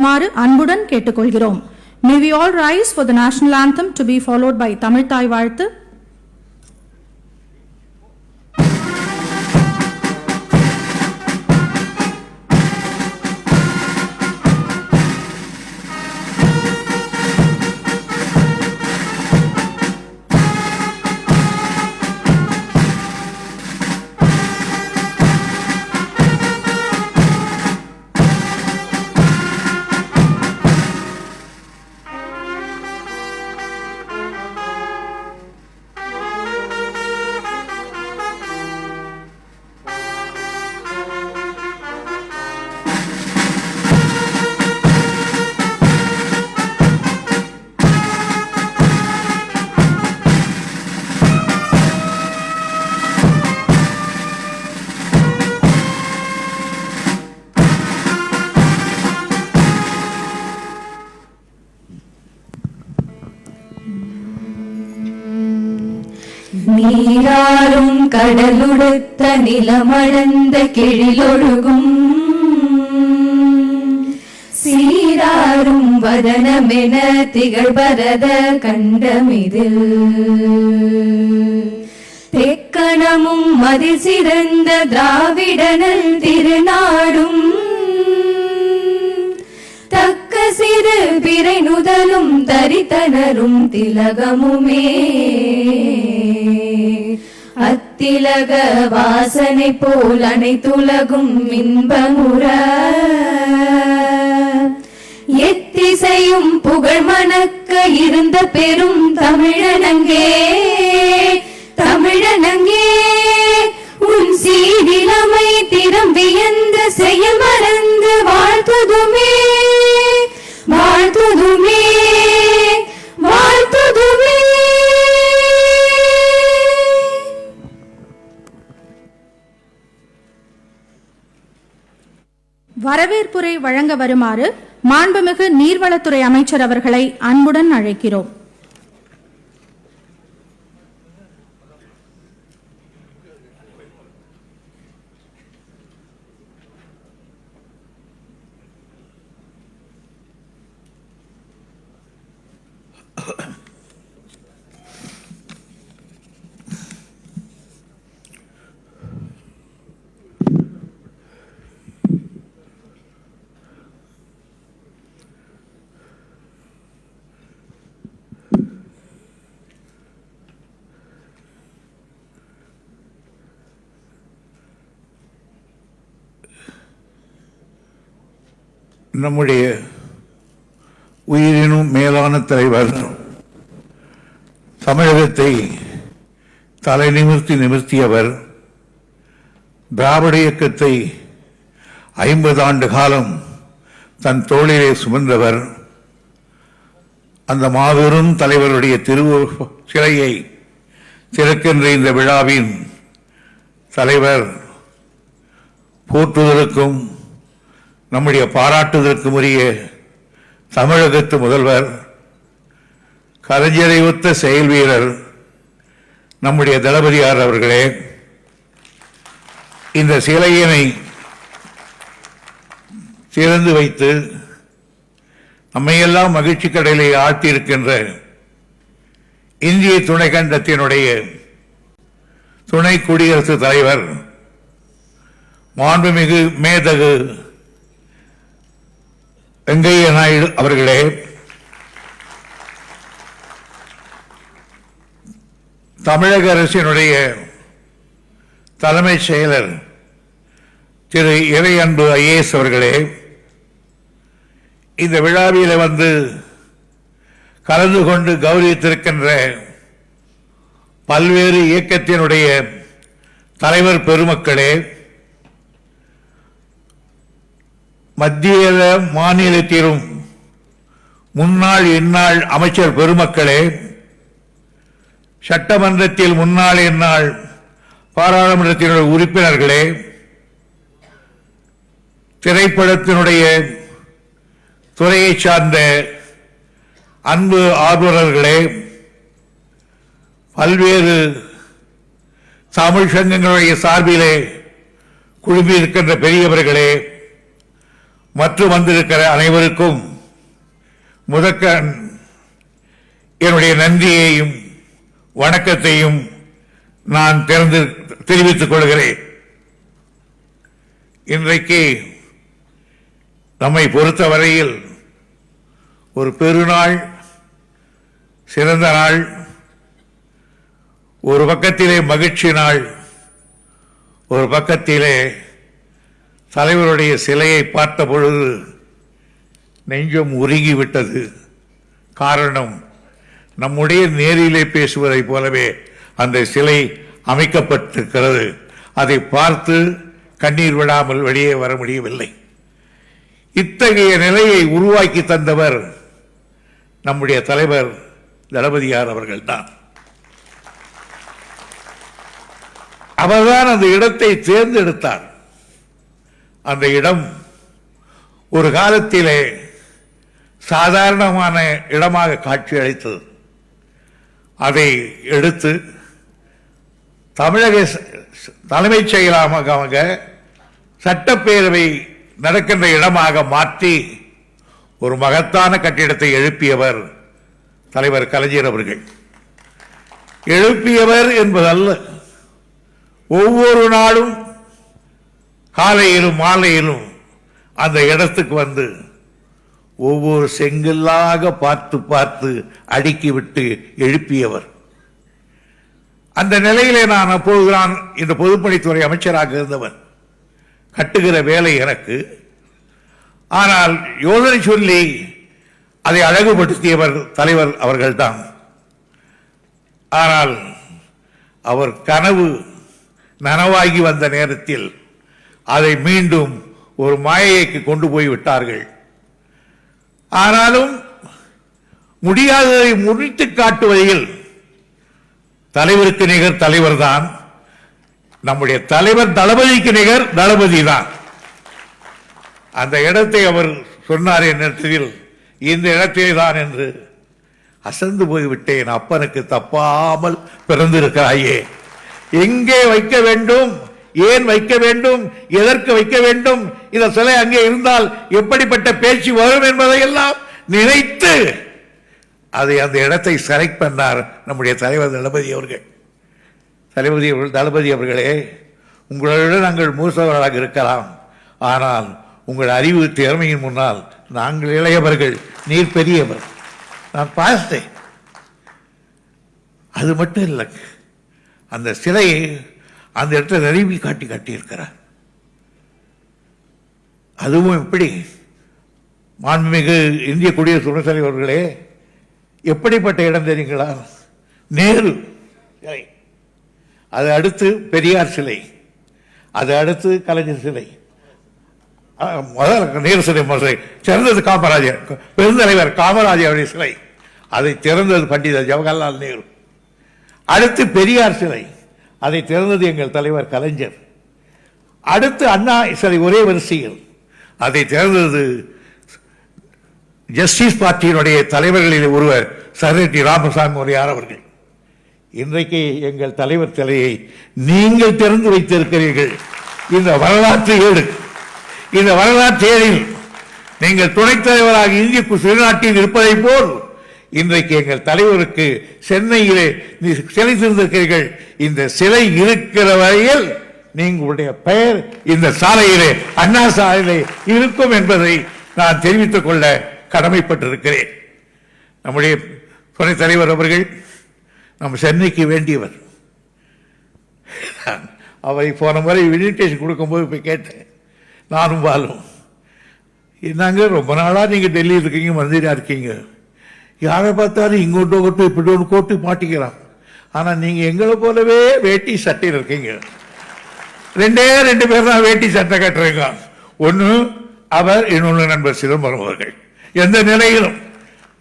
அன்புடன் கேட்டுக்கொள்கிறோம். May we all rise for the national anthem to be followed by Tamil தாய் வாழ்த்து. நீராறும் கடலுடுத்த நிலமளந்த கெழிலொழுகும் சீராறும் வதனமென திகழ்பரத கண்டமிதில் தெக்கணமும் மதில் சிறந்த திராவிடனல் திருநாடும் தக்க சிறு பிறை நுதலும் தரித்தனரும் திலகமுமே அத்திலக வாசனை போல் அனைத்துலகும் இன்பமுற எத்திசையும் புகழ் மணக்க இருந்த பெரும் தமிழனங்கே தமிழனங்கே உன் சீரிலமை திறம் வியந்த செயல் மறந்து வாழ்த்துதுமே வாழ்த்துதுமே வாழ்த்துதுமே. வரவேற்புரை வழங்க வருமாறு மாண்புமிகு நீர்வளத்துறை அமைச்சர் அவர்களை அன்புடன் அழைக்கிறோம். நம்முடைய உயிரினும் மேலான தலைவர் தமிழகத்தை தலை நிமிர்த்தியவர், திராவிட இயக்கத்தை 50 ஆண்டு காலம் தன் தோளிலே சுமந்தவர், அந்த மாபெரும் தலைவருடைய சிலையை திறக்கின்ற இந்த விழாவின் தலைவர் போற்றுதலுக்கும் நம்முடைய பாராட்டுதலுக்கும் உரிய தமிழகத்து முதல்வர், கலைஞரை ஒத்த செயல் வீரர் நம்முடைய தளபதியார் அவர்களே, இந்த சிலையினை திறந்து வைத்து நம்மையெல்லாம் மகிழ்ச்சி கடலை ஆழ்த்தியிருக்கின்ற இந்திய துணைக்கண்டத்தினுடைய துணை குடியரசுத் தலைவர் மாண்புமிகு மேதகு வெங்கையா நாயுடு அவர்களே, தமிழக அரசினுடைய தலைமைச் செயலர் திரு இறையன்பு IAS அவர்களே, இந்த விழாவில் வந்து கலந்து கொண்டு கௌரவித்திருக்கின்ற பல்வேறு இயக்கத்தினுடைய தலைவர் பெருமக்களே, மத்திய மாநிலத்திலும் முன்னாள் இந்நாள் அமைச்சர் பெருமக்களே, சட்டமன்றத்தில் முன்னாள் இந்நாள் பாராளுமன்றத்தினுடைய உறுப்பினர்களே, திரைப்படத்தினுடைய துறையை சார்ந்த அன்பு ஆர்வலர்களே, பல்வேறு தமிழ் சங்கங்களுடைய சார்பிலே குழுமி இருக்கின்ற பெரியவர்களே, மற்றும் வந்திருக்கிற அனைவருக்கும் முதற்க என்னுடைய நன்றியையும் வணக்கத்தையும் நான் தெரிவித்துக் கொள்கிறேன். இன்றைக்கு நம்மை பொறுத்தவரையில் ஒரு பெருநாள், சிறந்த நாள், ஒரு பக்கத்திலே மகிழ்ச்சி நாள், ஒரு பக்கத்திலே தலைவருடைய சிலையை பார்த்த பொழுது நெஞ்சம் உருகிவிட்டது. காரணம், நம்முடைய நேரிலே பேசுவதைப் போலவே அந்த சிலை அமைக்கப்பட்டிருக்கிறது. அதை பார்த்து கண்ணீர் விடாமல் வெளியே வர முடியவில்லை. இத்தகைய நிலையை உருவாக்கி தந்தவர் நம்முடைய தலைவர் தளபதியார் அவர்கள்தான். அவர்தான் அந்த இடத்தை தேர்ந்தெடுத்தார். அந்த இடம் ஒரு காலத்திலே சாதாரணமான இடமாக காட்சி அளித்தது. அதை எடுத்து தமிழக தலைமைச் செயலகமாக சட்டப்பேரவை நடக்கின்ற இடமாக மாற்றி ஒரு மகத்தான கட்டிடத்தை எழுப்பியவர் தலைவர் கலைஞர் அவர்கள். எழுப்பியவர் என்பதல்ல, ஒவ்வொரு நாளும் காலையிலும் மாலையிலும் அந்த இடத்துக்கு வந்து ஒவ்வொரு செங்கல்லாக பார்த்து பார்த்து அடுக்கிவிட்டு எழுப்பியவர். அந்த நிலையிலே நான் அப்பொழுதுதான் இந்த பொதுப்பணித்துறை அமைச்சராக இருந்தவன். கட்டுகிற வேலை எனக்கு. ஆனால் யோசனை சொல்லி அதை அழகுபடுத்தியவர் தலைவர் அவர்கள்தான். ஆனால் அவர் கனவு நனவாகி வந்த நேரத்தில் அதை மீண்டும் ஒரு மாயைக்கு கொண்டு போய் விட்டார்கள். ஆனாலும் முடியாததை முடித்து காட்டுவதில் தலைவருக்கு நிகர் தலைவர் தான். நம்முடைய தலைவர் தளபதிக்கு நிகர் தளபதி தான். அந்த இடத்தை அவர் சொன்னார் என்னிடத்தில், இந்த இடத்திலே தான் என்று. அசந்து போய்விட்டேன். அப்பனுக்கு தப்பாமல் பிறந்திருக்கிறாயே, எங்கே வைக்க வேண்டும், ஏன் வைக்க வேண்டும், எதற்கு வைக்க வேண்டும், இந்த சிலை அங்கே இருந்தால் எப்படிப்பட்ட பேச்சு வரும் என்பதையெல்லாம் நினைத்து அதை அந்த இடத்தை செலக்ட் பண்ணார் நம்முடைய தலைவர் தளபதி அவர்கள். தளபதி அவர்களே, உங்களுடன் நாங்கள் மூசவர்களாக இருக்கலாம், ஆனால் உங்கள் அறிவு திறமையின் முன்னால் நாங்கள் இளையவர்கள், நீர் பெரியவர். நான் பார்த்தேன். அது மட்டும் இல்லை, அந்த சிலையை அந்த இடத்துல நிறுவி காட்டியிருக்கிறார். அதுவும் எப்படி, மாண்புமிகு இந்திய குடியரசு துணைத் தலைவர் அவர்களே, எப்படிப்பட்ட இடம் தெரியுங்களா? நேரு சிலை, அது அடுத்து பெரியார் சிலை, அது அடுத்து கலைஞர் சிலை, முதல் நேரு சிலை திறந்தது காமராஜர், பெருந்தலைவர் காமராஜருடைய சிலை, அதை திறந்தது பண்டித ஜவஹர்லால் நேரு. அடுத்து பெரியார் சிலை, அதை திறந்தது எங்கள் தலைவர் கலைஞர். அடுத்து அண்ணா சிலை ஒரே வரிசையில், அதை திறந்தது ஜஸ்டிஸ் பார்ட்டியினுடைய தலைவர்களில் ஒருவர் சர்வட்டி ராமசாமி முறையார் அவர்கள். இன்றைக்கு எங்கள் தலைவர் சிலையை நீங்கள் திறந்து வைத்திருக்கிறீர்கள். இந்த வரலாற்று ஏடு, இந்த வரலாற்று ஏழில் நீங்கள் துணைத் தலைவராக இந்திய திருநாட்டில் இருப்பதை போல் இன்றைக்கு எங்கள் தலைவருக்கு சென்னையிலே சிலை திறந்திருக்கிறீர்கள். இந்த சிலை இருக்கிற வரையில் நீங்களுடைய பெயர் இந்த சாலையிலே, அண்ணா சாலையிலே இருக்கும் என்பதை நான் தெரிவித்துக் கொள்ள கடமைப்பட்டிருக்கிறேன். நம்முடைய துணைத் தலைவர் அவர்கள் நம்ம சென்னைக்கு வேண்டியவர். அவரை போன முறை இன்விடேஷன் கொடுக்கும்போது போய் கேட்டேன், நானும் பாலும், என்னங்க ரொம்ப நாளாக நீங்கள் டெல்லியில் இருக்கீங்க, மந்திரியா இருக்கீங்க, யாரை பார்த்தாலும் இங்கோட்டு கோட்டு இப்படி ஒன்று கோட்டு மாட்டிக்கிறான், ஆனால் நீங்கள் எங்களை போலவே வேட்டி சட்டையில் இருக்கீங்க. ரெண்டு பேர் தான் வேட்டி சட்டை கட்டுறீங்க. ஒன்று அவர், இன்னொன்று நண்பர் சிதம்பரம் அவர்கள். எந்த நிலையிலும்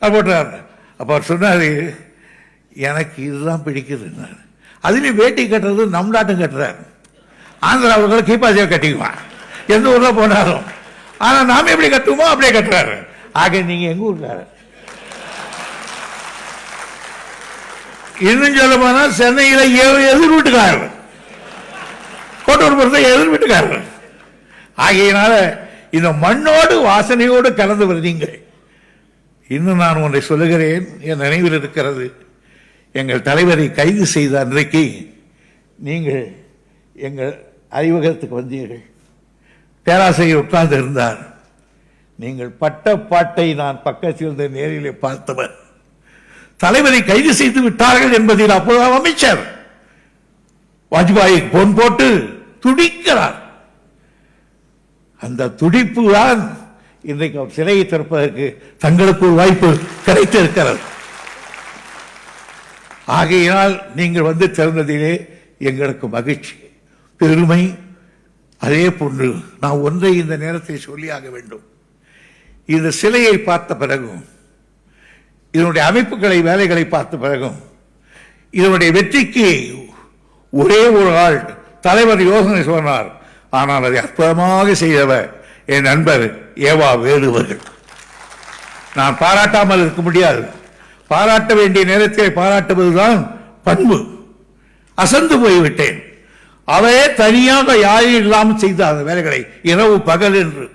போட்டார். அப்போ அவர் சொன்னார், எனக்கு இதுதான் பிடிக்குது. அதுலேயும் வேட்டி கட்டுறது நம் நாட்டும் கட்டுறாரு. ஆந்திராவுக்கு கீப்பாசியாக கட்டிக்குவான் எந்த ஊரில் போனாலும். ஆனால் நாம் எப்படி கட்டுவோமோ அப்படியே கட்டுறாரு. ஆக நீங்கள் எங்கள் ஊர்ல இன்னும் சொல்ல போனால் சென்னையில் எதிர் வீட்டுக்காரர், கோட்டூர் பொறுத்த எதிர் வீட்டுக்காரர். ஆகையினால இந்த மண்ணோடு வாசனையோடு கலந்தவர் நீங்கள். இன்னும் நான் ஒன்றை சொல்லுகிறேன், என் நினைவில் இருக்கிறது. எங்கள் தலைவரை கைது செய்த அன்றைக்கு நீங்கள் எங்கள் அறிவகத்துக்கு வந்தீர்கள். பேராசிரியர் உட்கார்ந்து இருந்தார். நீங்கள் பட்ட பாட்டை நான் பக்கத்தில் நேரிலே பார்த்தவர். தலைவரை கைது செய்து விட்டார்கள் என்பதில் அப்போது அமைச்சர் வாஜ்பாய் போன் போட்டு துடிக்கிறார். அந்த துடிப்பு தான் இன்றைக்கு அவர் சிலையை திறப்பதற்கு தங்களுக்கு ஒரு வாய்ப்பு கிடைத்திருக்கிறது. ஆகையினால் நீங்கள் வந்து திறந்ததிலே எங்களுக்கு மகிழ்ச்சி, பெருமை. அதே போன்று நான் ஒன்றை இந்த நேரத்தில் சொல்லியாக வேண்டும். இந்த சிலையை பார்த்த பிறகும், இதனுடைய அமைப்புகளை வேலைகளை பார்த்த பிறகும், இதனுடைய வெற்றிக்கு ஒரே ஒரு ஆள் தலைவர் யோசனை சொன்னார். ஆனால் அதை அற்புதமாக செய்தவர் என் நண்பர் ஏவா வேடுவர்கள். நான் பாராட்டாமல் இருக்க முடியாது. பாராட்ட வேண்டிய நேரத்தில் பாராட்டுவதுதான் பண்பு. அசந்து போய்விட்டேன். அவரே தனியாக யாரும் இல்லாமல் செய்த அந்த வேலைகளை இரவு பகல் என்று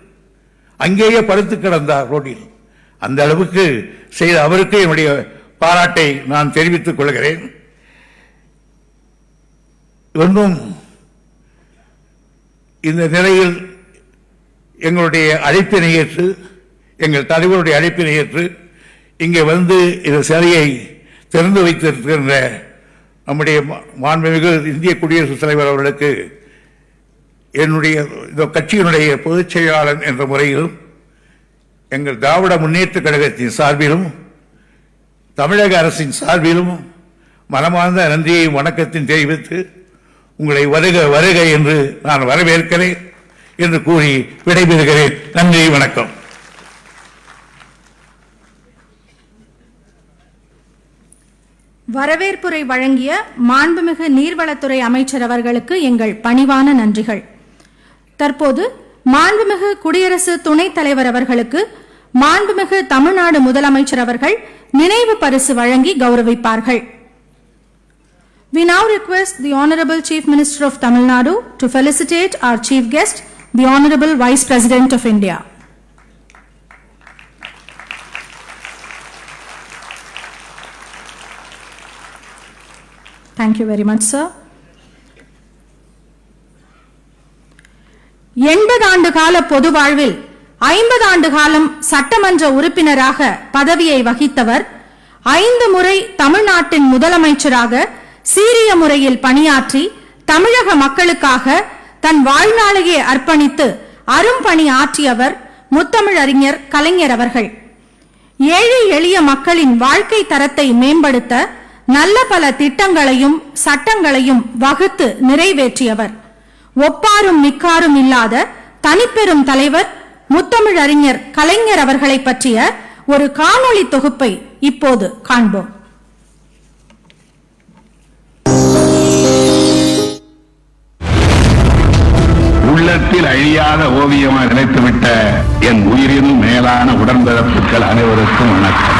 அங்கேயே படுத்து கிடந்தார் ரோட்டில். அந்த அளவுக்கு செய்த அவருக்கு என்னுடைய பாராட்டை நான் தெரிவித்துக் கொள்கிறேன். இன்னும் இந்த நிலையில் எங்களுடைய அழைப்பினை ஏற்று, எங்கள் தலைவருடைய அழைப்பினை ஏற்று இங்கே வந்து இந்த சிலையை திறந்து வைத்திருக்கின்ற நம்முடைய மாண்புமிகு இந்திய குடியரசுத் தலைவர் அவர்களுக்கு என்னுடைய இந்த கட்சியினுடைய பொதுச் செயலாளர் என்ற முறையிலும், எங்கள் திராவிட முன்னேற்ற கழகத்தின் சார்பிலும், தமிழக அரசின் சார்பிலும் மனமார்ந்த நன்றியையும் வணக்கத்தையும் தெரிவித்து உங்களை வருக வருக என்று நான் வரவேற்கிறேன் என்று கூறி விடைபெறுகிறேன். நன்றி, வணக்கம். வரவேற்புரை வழங்கிய மாண்புமிகு நீர்வளத்துறை அமைச்சர் அவர்களுக்கு எங்கள் பணிவான நன்றிகள். தற்போது மாண்புமிகு குடியரசு துணைத் தலைவர் அவர்களுக்கு மாண்புமிகு தமிழ்நாடு முதலமைச்சர் அவர்கள் நினைவு பரிசு வழங்கி கௌரவிப்பார்கள். We now request the Honorable Chief Minister of Tamil Nadu to felicitate our chief guest, the Honorable Vice President of India. Thank you very much, sir. 80 ஆண்டு கால பொது வாழ்வில் 50 ஆண்டு காலம் சட்டமன்ற உறுப்பினராக பதவியை வகித்தவர், 5 முறை தமிழ்நாட்டின் முதலமைச்சராக சீரிய முறையில் பணியாற்றி தமிழக மக்களுக்காக தன் வாழ்நாளையே அர்ப்பணித்து அரும்பணி ஆற்றியவர் முத்தமிழறிஞர் கலைஞர் அவர்கள். ஏழை எளிய மக்களின் வாழ்க்கை தரத்தை மேம்படுத்த நல்ல பல திட்டங்களையும் சட்டங்களையும் வகுத்து நிறைவேற்றியவர். ஒப்பாரும் மிக்காரும் இல்லாத தனிப்பெரும் தலைவர் முத்தமிழறிஞர் கலைஞர் அவர்களை பற்றிய ஒரு காணொளி தொகுப்பை இப்போது காண்போம். உள்ளத்தில் அழியாத ஓவியமாக நினைத்துவிட்ட என் உயிரின் மேலான உடன்பிறப்புகள் அனைவருக்கும் வணக்கம்.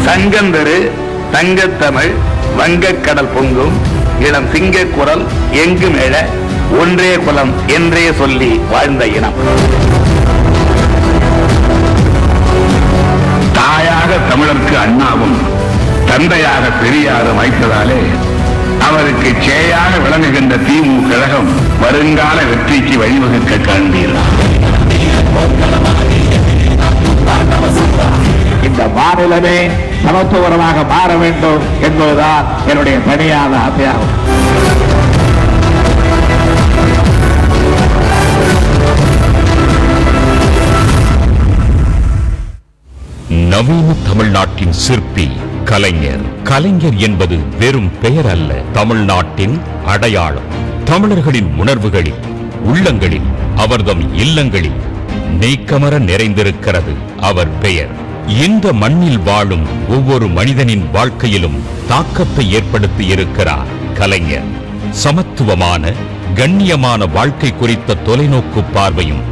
சங்கந்தரு தங்கத்தமிழ் வங்கக்கடல் பொங்கும் இளம் சிங்க குரல் எங்கும் எழ ஒன்றே குலம் என்றே சொல்லி வாழ்ந்த இனம். தாயாக தமிழருக்கு அண்ணாவும் தந்தையாக பெரியாரும் வைத்ததாலே அவருக்கு சேயாக விளங்குகின்ற திமுக கழகம் வருங்கால வெற்றிக்கு வழிவகுக்க காண்பீர்கள். இந்த மாநிலமே சமத்துவமாக மாற வேண்டும் என்பதுதான் என்னுடைய தனியான ஆசையாகும். நவீன தமிழ்நாட்டின் சிற்பி கலைஞர். கலைஞர் என்பது வெறும் பெயர் அல்ல, தமிழ்நாட்டின் அடையாளம். தமிழர்களின் உணர்வுகளில், உள்ளங்களில், அவர்தம் இல்லங்களில் நீக்கமர நிறைந்திருக்கிறது அவர் பெயர். இந்த மண்ணில் வாழும் ஒவ்வொரு மனிதனின் வாழ்க்கையிலும் தாக்கத்தை ஏற்படுத்தி இருக்கிறார் கலைஞர். சமத்துவமான கண்ணியமான வாழ்க்கை குறித்த தொலைநோக்கு பார்வையும்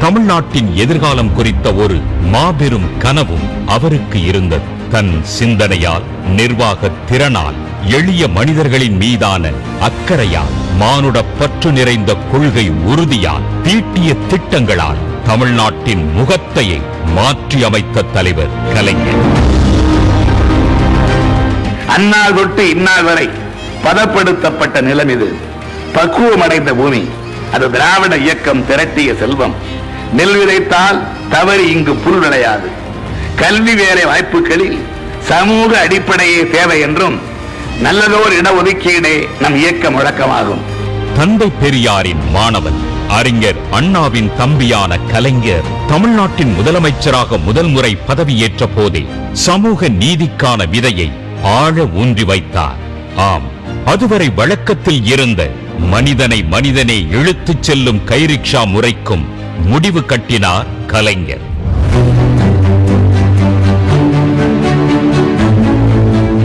தமிழ்நாட்டின் எதிர்காலம் குறித்த ஒரு மாபெரும் கனவும் அவருக்கு இருந்தது. தன் சிந்தனையால், நிர்வாக திறனால் எளிய மனிதர்களின் மீதான அக்கறையால், மானுட பற்று நிறைந்த கொள்கை உறுதியால், தீட்டிய திட்டங்களால் தமிழ்நாட்டின் முகத்தையே மாற்றி அமைத்த தலைவர் கலைஞர். அந்நாள் தொட்டு இந்நாள் வரை பதப்படுத்தப்பட்ட நிலம் இது. பக்குவமடைந்த பூமி. அது திராவிட இயக்கம் திரட்டிய செல்வம். நெல் விதைத்தால் தவறி இங்கு புல் விளையாது. கல்வி வேலை வாய்ப்புகளில் சமூக அடிப்படையே தேவை என்றும் நல்லதோர் இடஒதுக்கீடே நம் இயக்க முழக்கமாகும். தந்தை பெரியாரின் மாணவன், அறிஞர் அண்ணாவின் தம்பியான கலைஞர் தமிழ்நாட்டின் முதலமைச்சராக முதல் முறை பதவியேற்ற போதே சமூக நீதிக்கான விதையை ஆழ ஊன்றி வைத்தார். ஆம், அதுவரை வழக்கத்தில் இருந்த மனிதனை மனிதனே இழுத்துச் செல்லும் கைரிக்ஷா முறைக்கும் முடிவு கட்டினார் கலைஞர்.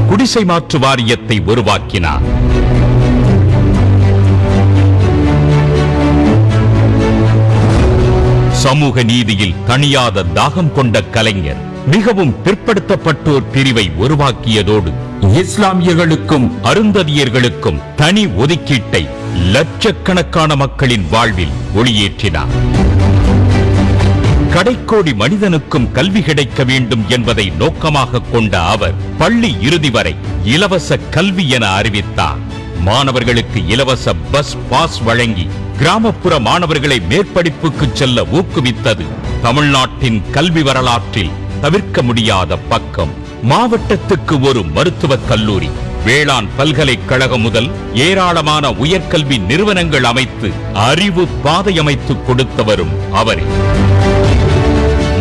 குடிசை மாற்று வாரியத்தை உருவாக்கினார். சமூக நீதியில் தணியாத தாகம் கொண்ட கலைஞர் மிகவும் பிற்படுத்தப்பட்டோர் பிரிவை உருவாக்கியதோடு இஸ்லாமியர்களுக்கும் அருந்ததியர்களுக்கும் தனி ஒதுக்கீட்டை லட்சக்கணக்கான மக்களின் வாழ்வில் ஒளியேற்றினார். கடைக்கோடி மனிதனுக்கும் கல்வி கிடைக்க வேண்டும் என்பதை நோக்கமாக கொண்ட அவர் பள்ளி இறுதி வரை இலவச கல்வி என அறிவித்தார். மாணவர்களுக்கு இலவச பஸ் பாஸ் வழங்கி கிராமப்புற மாணவர்களை மேற்படிப்புக்கு செல்ல ஊக்குவித்தது தமிழ்நாட்டின் கல்வி வரலாற்றில் தவிர்க்க முடியாத பக்கம். மாவட்டத்துக்கு ஒரு மருத்துவக் கல்லூரி, வேளாண் பல்கலைக்கழகம் முதல் ஏராளமான உயர்கல்வி நிறுவனங்கள் அமைத்து அறிவு பாதை அமைத்து கொடுத்தவரும் அவரே.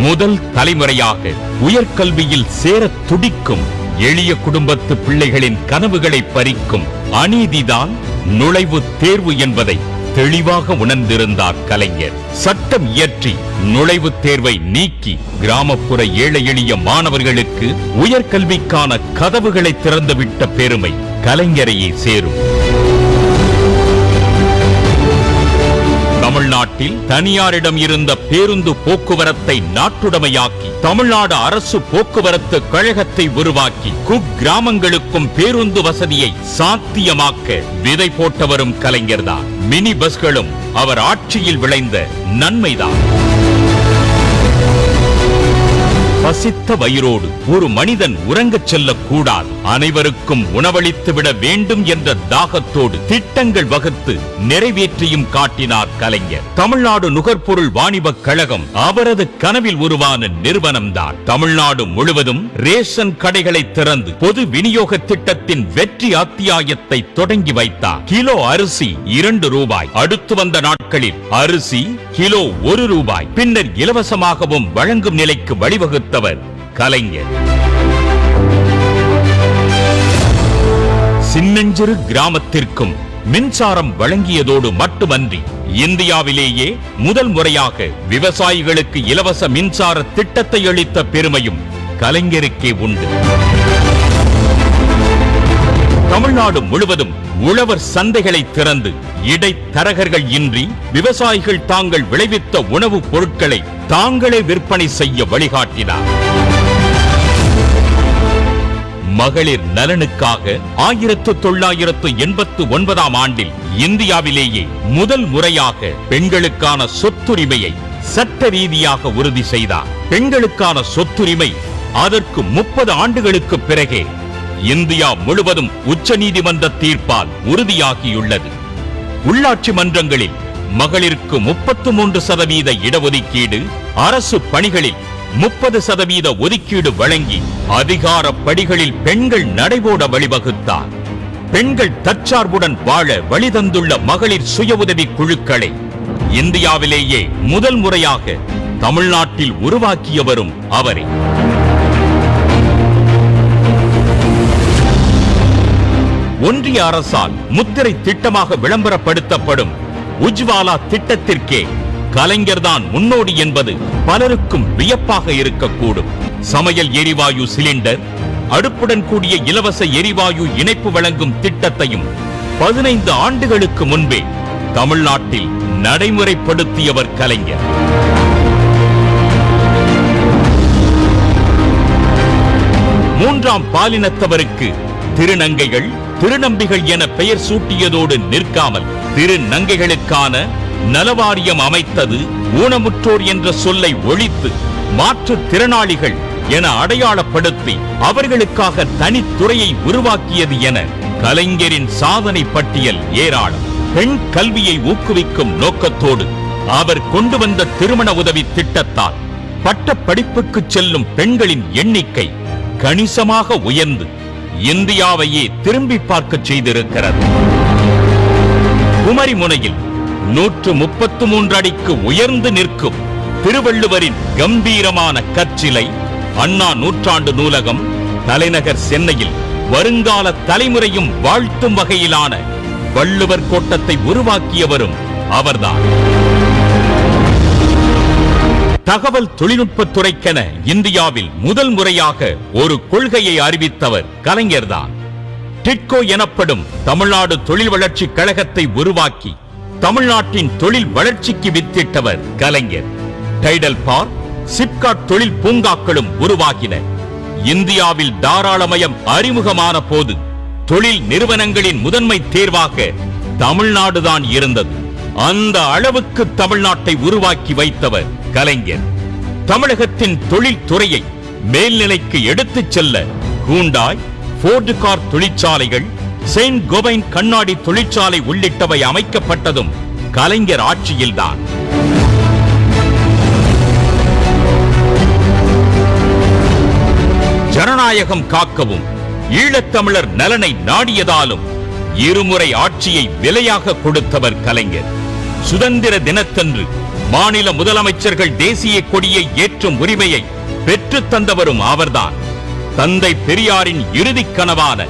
முதல் தலைமுறையாக உயர்கல்வியில் சேர துடிக்கும் எளிய குடும்பத்து பிள்ளைகளின் கனவுகளை பறிக்கும் அநீதிதான் நுழைவுத் தேர்வு என்பதை தெளிவாக உணர்ந்திருந்தார் கலைஞர். சட்டம் இயற்றி நுழைவுத் தேர்வை நீக்கி கிராமப்புற ஏழை எளிய மாணவர்களுக்கு உயர்கல்விக்கான கதவுகளை திறந்துவிட்ட பெருமை கலைஞரையே சேரும். தமிழ்நாட்டில் தனியாரிடம் இருந்த பேருந்து போக்குவரத்தை நாட்டுடைமையாக்கி தமிழ்நாடு அரசு போக்குவரத்து கழகத்தை உருவாக்கி குக்கிராமங்களுக்கும் பேருந்து வசதியை சாத்தியமாக்க விதை போட்டவரும் கலைஞர்தான். மினி பஸ்களும் அவர் ஆட்சியில் விளைந்த நன்மைதான். பசித்த வயிறோடு ஒரு மனிதன் உறங்கச் செல்லக்கூடாது, அனைவருக்கும் உணவளித்துவிட வேண்டும் என்ற தாகத்தோடு திட்டங்கள் வகுத்து நிறைவேற்றியும் காட்டினார் கலைஞர். தமிழ்நாடு நுகர்பொருள் வாணிபக் கழகம் அவரது கனவில் உருவான நிறுவனம்தான். தமிழ்நாடு முழுவதும் ரேஷன் கடைகளை திறந்து பொது விநியோக திட்டத்தின் வெற்றி அத்தியாயத்தை தொடங்கி வைத்தார். கிலோ அரிசி 2 ரூபாய், அடுத்து வந்த நாட்களில் அரிசி கிலோ 1 ரூபாய், பின்னர் இலவசமாகவும் வழங்கும் நிலைக்கு வழிவகுத்த கலைஞர். சின்னஞ்சிறு கிராமத்திற்கும் மின்சாரம் வழங்கியதோடு மட்டுமன்றி இந்தியாவிலேயே முதல் முறையாக விவசாயிகளுக்கு இலவச மின்சார திட்டத்தை அளித்த பெருமையும் கலைஞருக்கே உண்டு. தமிழ்நாடு முழுவதும் உழவர் சந்தைகளை திறந்து இடைத்தரகர்கள் இன்றி விவசாயிகள் தாங்கள் விளைவித்த உணவுப் பொருட்களை தாங்களே விற்பனை செய்ய வழிகாட்டினார். மகளிர் நலனுக்காக 1989 ஆண்டில் இந்தியாவிலேயே முதல் முறையாக பெண்களுக்கான சொத்துரிமையை சட்ட ரீதியாக உறுதி செய்தார். பெண்களுக்கான சொத்துரிமை அதற்கு 30 ஆண்டுகளுக்கு பிறகே இந்தியா முழுவதும் உச்ச நீதிமன்ற தீர்ப்பால் உறுதியாகியுள்ளது. உள்ளாட்சி மன்றங்களில் மகளிருக்கு 33% இடஒதுக்கீடு, அரசு பணிகளில் 30% ஒதுக்கீடு வழங்கி அதிகார படிகளில் பெண்கள் நடைபோட வழிவகுத்தார். பெண்கள் தற்சார்புடன் வாழ வழிதந்துள்ள மகளிர் சுய உதவி குழுக்களை இந்தியாவிலேயே முதல் முறையாக தமிழ்நாட்டில் உருவாக்கியவரும் அவரே. ஒன்றிய அரசால் முத்திரை திட்டமாக விளம்பரப்படுத்தப்படும் உஜ்வாலா திட்டத்திற்கே கலைஞர்தான் முன்னோடி என்பது பலருக்கும் வியப்பாக இருக்கக்கூடும். சமையல் எரிவாயு சிலிண்டர், அடுப்புடன் கூடிய இலவச எரிவாயு இணைப்பு வழங்கும் திட்டத்தையும் 15 ஆண்டுகளுக்கு முன்பே தமிழ்நாட்டில் நடைமுறைப்படுத்தியவர் கலைஞர். மூன்றாம் பாலினத்தவருக்கு திருநங்கைகள் திருநம்பிகள் என பெயர் சூட்டியதோடு நிற்காமல் திருநங்கைகளுக்கான நலவாரியம் அமைத்தது, ஊனமுற்றோர் என்ற சொல்லை ஒழித்து மாற்றுத் திறனாளிகள் என அடையாளப்படுத்தி அவர்களுக்காக தனித்துறையை உருவாக்கியது என கலைஞரின் சாதனை பட்டியல் ஏராளம். பெண் கல்வியை ஊக்குவிக்கும் நோக்கத்தோடு அவர் கொண்டு வந்த திருமண உதவி திட்டத்தால் பட்ட படிப்புக்கு செல்லும் பெண்களின் எண்ணிக்கை கணிசமாக உயர்ந்து இந்தியாவையே திரும்பி பார்க்க செய்திருக்கிறது. குமரிமுனையில் 133 அடிக்கு உயர்ந்து நிற்கும் திருவள்ளுவரின் கம்பீரமான கற்சிலை, அண்ணா நூற்றாண்டு நூலகம், தலைநகர் சென்னையில் வருங்கால தலைமுறையும் வாழ்த்தும் வகையிலான வள்ளுவர் கோட்டத்தை உருவாக்கியவரும் அவர்தான். தகவல் தொழில்நுட்பத்துறைக்கென இந்தியாவில் முதல் முறையாக ஒரு கொள்கையை அறிவித்தவர் கலைஞர்தான். டிட்கோ எனப்படும் தமிழ்நாடு தொழில் வளர்ச்சி கழகத்தை உருவாக்கி தமிழ்நாட்டின் தொழில் வளர்ச்சிக்கு வித்திட்டவர் கலைஞர். டைடல் பார்க், சிப்காட் தொழில் பூங்காக்களும் உருவாகின. இந்தியாவில் தாராளமயம் அறிமுகமான போது தொழில் நிறுவனங்களின் முதன்மை தேர்வாக தமிழ்நாடுதான் இருந்தது. அந்த அளவுக்கு தமிழ்நாட்டை உருவாக்கி வைத்தவர் கலைஞர். தமிழகத்தின் தொழில் துறையை மேல்நிலைக்கு எடுத்துச் செல்ல ஹூண்டாய், போர்டு கார் தொழிற்சாலைகள், செயின்ட் கோபைன் கண்ணாடி தொழிற்சாலை உள்ளிட்டவை அமைக்கப்பட்டதும் கலைஞர் ஆட்சியில்தான். ஜனநாயகம் காக்கவும் ஈழத்தமிழர் நலனை நாடியதாலும் இருமுறை ஆட்சியை விலையாக கொடுத்தவர் கலைஞர். சுதந்திர தினத்தன்று மாநில முதலமைச்சர்கள் தேசிய கொடியை ஏற்றும் உரிமையை பெற்றுத் தந்தவரும் அவர்தான். தந்தை பெரியாரின் இறுதிக் கனவான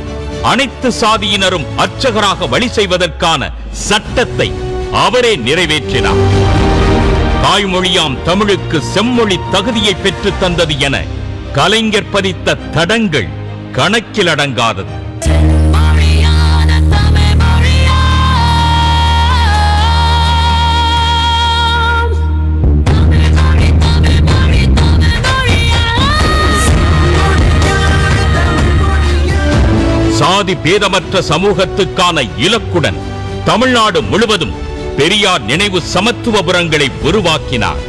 அனைத்து சாதியினரும் அர்ச்சகராக வழி செய்வதற்கான சட்டத்தை அவரே நிறைவேற்றினார். தாய்மொழியாம் தமிழுக்கு செம்மொழி தகுதியை பெற்றுத் தந்தது என கலைஞர் பதித்த தடங்கள் கணக்கிலடங்காதது. சாதி பேதமற்ற சமூகத்துக்கான இலக்குடன் தமிழ்நாடு முழுவதும் பெரியார் நினைவு சமத்துவபுரங்களை உருவாக்கினார்.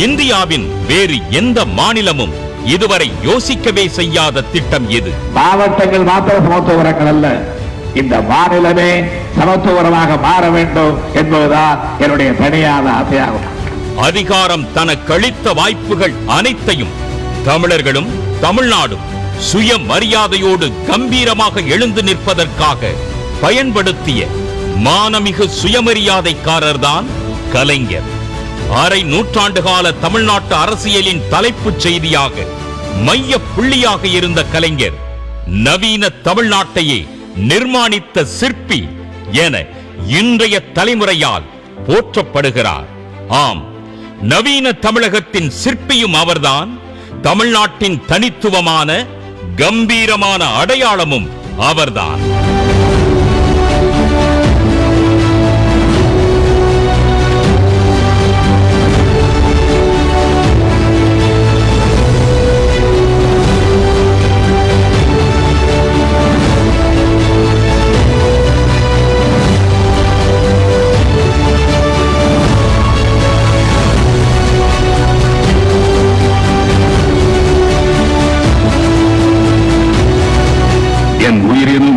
இந்தியாவின் வேறு எந்த மாநிலமும் இதுவரை யோசிக்கவே செய்யாத திட்டம் இது. மாவட்டங்கள் மாத்திர சமத்துவபுரங்கள் அல்ல, இந்த மாநிலமே சமத்துவபுரமாக மாற வேண்டும் என்பதுதான் என்னுடைய தனியான ஆசையாகும். அதிகாரம் தனக்களித்த வாய்ப்புகள் அனைத்தையும் தமிழர்களும் தமிழ்நாடும் சுயமரியாதையோடு கம்பீரமாக எழுந்து நிற்பதற்காக பயன்படுத்திய மானமிகு சுயமரியாதைக்காரர்தான் கலைஞர். அரை நூற்றாண்டு கால தமிழ்நாட்டு அரசியலின் தலைப்புச் செய்தியாக மைய புள்ளியாக இருந்த கலைஞர் நவீன தமிழ்நாட்டையே நிர்மாணித்த சிற்பி என இன்றைய தலைமுறையால் போற்றப்படுகிறார். ஆம், நவீன தமிழகத்தின் சிற்பியும் அவர்தான். தமிழ்நாட்டின் தனித்துவமான கம்பீரமான அடையாளமும் அவர்தான்.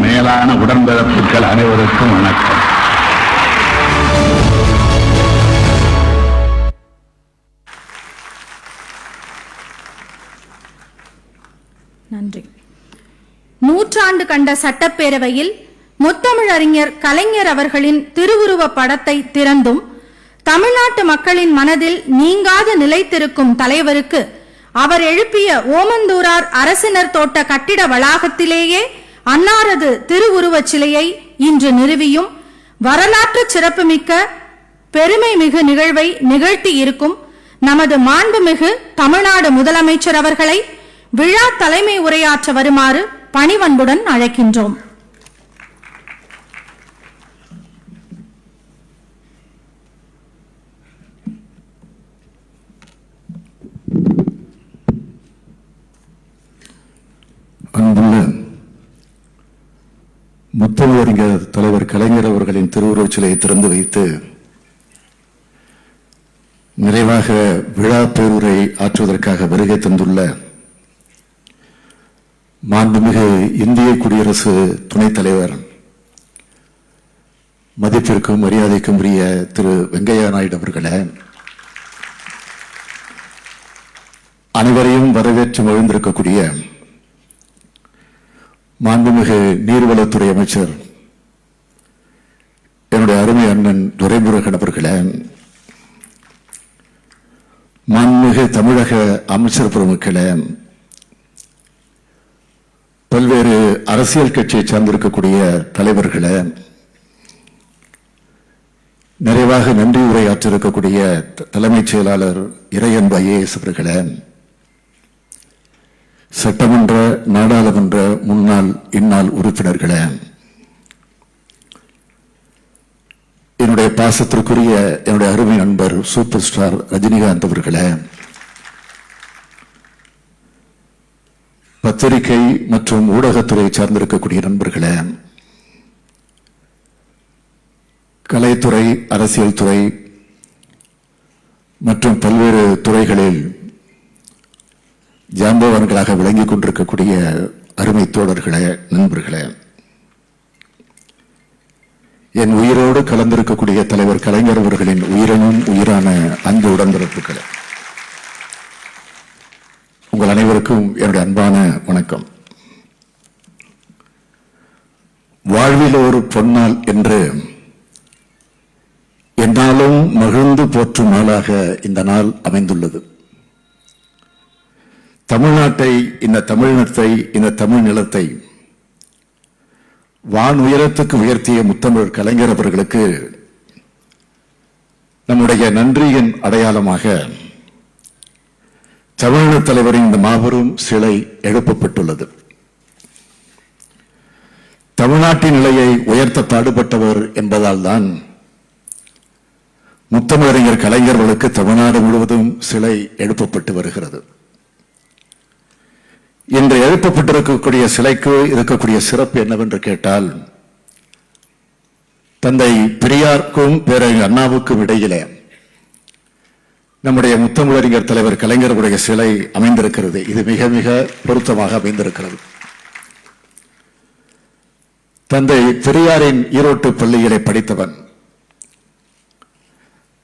மேலான உடன்பிறப்புகள் அனைவருக்கும் வணக்கம். நன்றி. நூற்றாண்டு கண்ட சட்டப்பேரவையில் முத்தமிழறிஞர் கலைஞர் அவர்களின் திருவுருவ படத்தை திறந்தும் தமிழ்நாட்டு மக்களின் மனதில் நீங்காது நிலைத்திருக்கும் தலைவருக்கு அவர் எழுப்பிய ஓமந்தூரார் அரசினர் தோட்ட கட்டிட வளாகத்திலேயே அன்னாரது திருவுருவச் சிலையை இன்று நிறுவியும் வரலாற்று சிறப்புமிக்க பெருமை மிகு நிகழ்வை நிகழ்த்தி இருக்கும் நமது மாண்புமிகு தமிழ்நாடு முதலமைச்சர் அவர்களை விழா தலைமை உரையாற்ற வருமாறு பணிவன்புடன் அழைக்கின்றோம். அன்புள்ள முத்தமிழறிஞர் தலைவர் கலைஞர் அவர்களின் திருவுருவச் சிலையை திறந்து வைத்து நிறைவாக விழா பேருரை ஆற்றுவதற்காக வருகை தந்துள்ள மாண்புமிகு இந்திய குடியரசு துணைத் தலைவர் மதிப்பிற்கும் மரியாதைக்கும் உரிய திரு வெங்கையா நாயுடு அவர்களே, அனைவரையும் வரவேற்று மகிழ்ந்திருக்கக்கூடிய மாண்புமிகு நீர்வளத்துறை அமைச்சர் என்னுடைய அருமை அண்ணன் துரைமுருகன் அவர்களே, மாண்புமிகு தமிழக அமைச்சர் பெருமக்களே, பல்வேறு அரசியல் கட்சியை சார்ந்திருக்கக்கூடிய தலைவர்களே, நிறைவாக நன்றி உரையாற்றிருக்கக்கூடிய தலைமைச் செயலாளர் இறையன்பு IAS அவர்களே, சட்டமன்ற நாடாளுமன்ற முன்னாள் இந்நாள் உறுப்பினர்களே, என்னுடைய பாசத்திற்குரிய என்னுடைய அருமை நண்பர் சூப்பர் ஸ்டார் ரஜினிகாந்த் அவர்களே, பத்திரிகை மற்றும் ஊடகத்துறை சார்ந்திருக்கக்கூடிய நண்பர்களே, கலைத்துறை, அரசியல் துறை மற்றும் பல்வேறு துறைகளில் ஜாம்பவான்களாக விளங்கிக் கொண்டிருக்கக்கூடிய அருமை தோழர்களே, நண்பர்களே, என் உயிரோடு கலந்திருக்கக்கூடிய தலைவர் கலைஞர் அவர்களின் உயிரினும் உயிரான அன்பு உடன்பிறப்புகளே, உங்கள் அனைவருக்கும் என்னுடைய அன்பான வணக்கம். வாழ்வில் ஒரு பொன்னாள் என்று என்னாலும் மகிழ்ந்து போற்றும் நாளாக இந்த நாள் அமைந்துள்ளது. தமிழ்நாட்டை, இந்த தமிழினத்தை, இந்த தமிழ் நிலத்தை வான் உயரத்துக்கு உயர்த்திய முத்தமிழ் கலைஞர் அவர்களுக்கு நம்முடைய நன்றியின் அடையாளமாக தமிழின தலைவரின் இந்த மாபெரும் சிலை எழுப்பப்பட்டுள்ளது. தமிழ்நாட்டின் நிலையை உயர்த்த பாடுபட்டவர் என்பதால் தான் முத்தமிழறிஞர் கலைஞர்களுக்கு தமிழ்நாடு முழுவதும் சிலை எழுப்பப்பட்டு வருகிறது. இன்று எழுப்பப்பட்டிருக்கக்கூடிய சிலைக்கு இருக்கக்கூடிய சிறப்பு என்னவென்று கேட்டால், தந்தை பெரியாருக்கும் பேரறிஞர் அண்ணாவுக்கும் இடையிலே நம்முடைய முத்தமிழறிஞர் தலைவர் கலைஞருடைய சிலை அமைந்திருக்கிறது. இது மிக மிக பொருத்தமாக அமைந்திருக்கிறது. தந்தை பெரியாரின் ஈரோட்டு பள்ளியிலே படித்தவன்,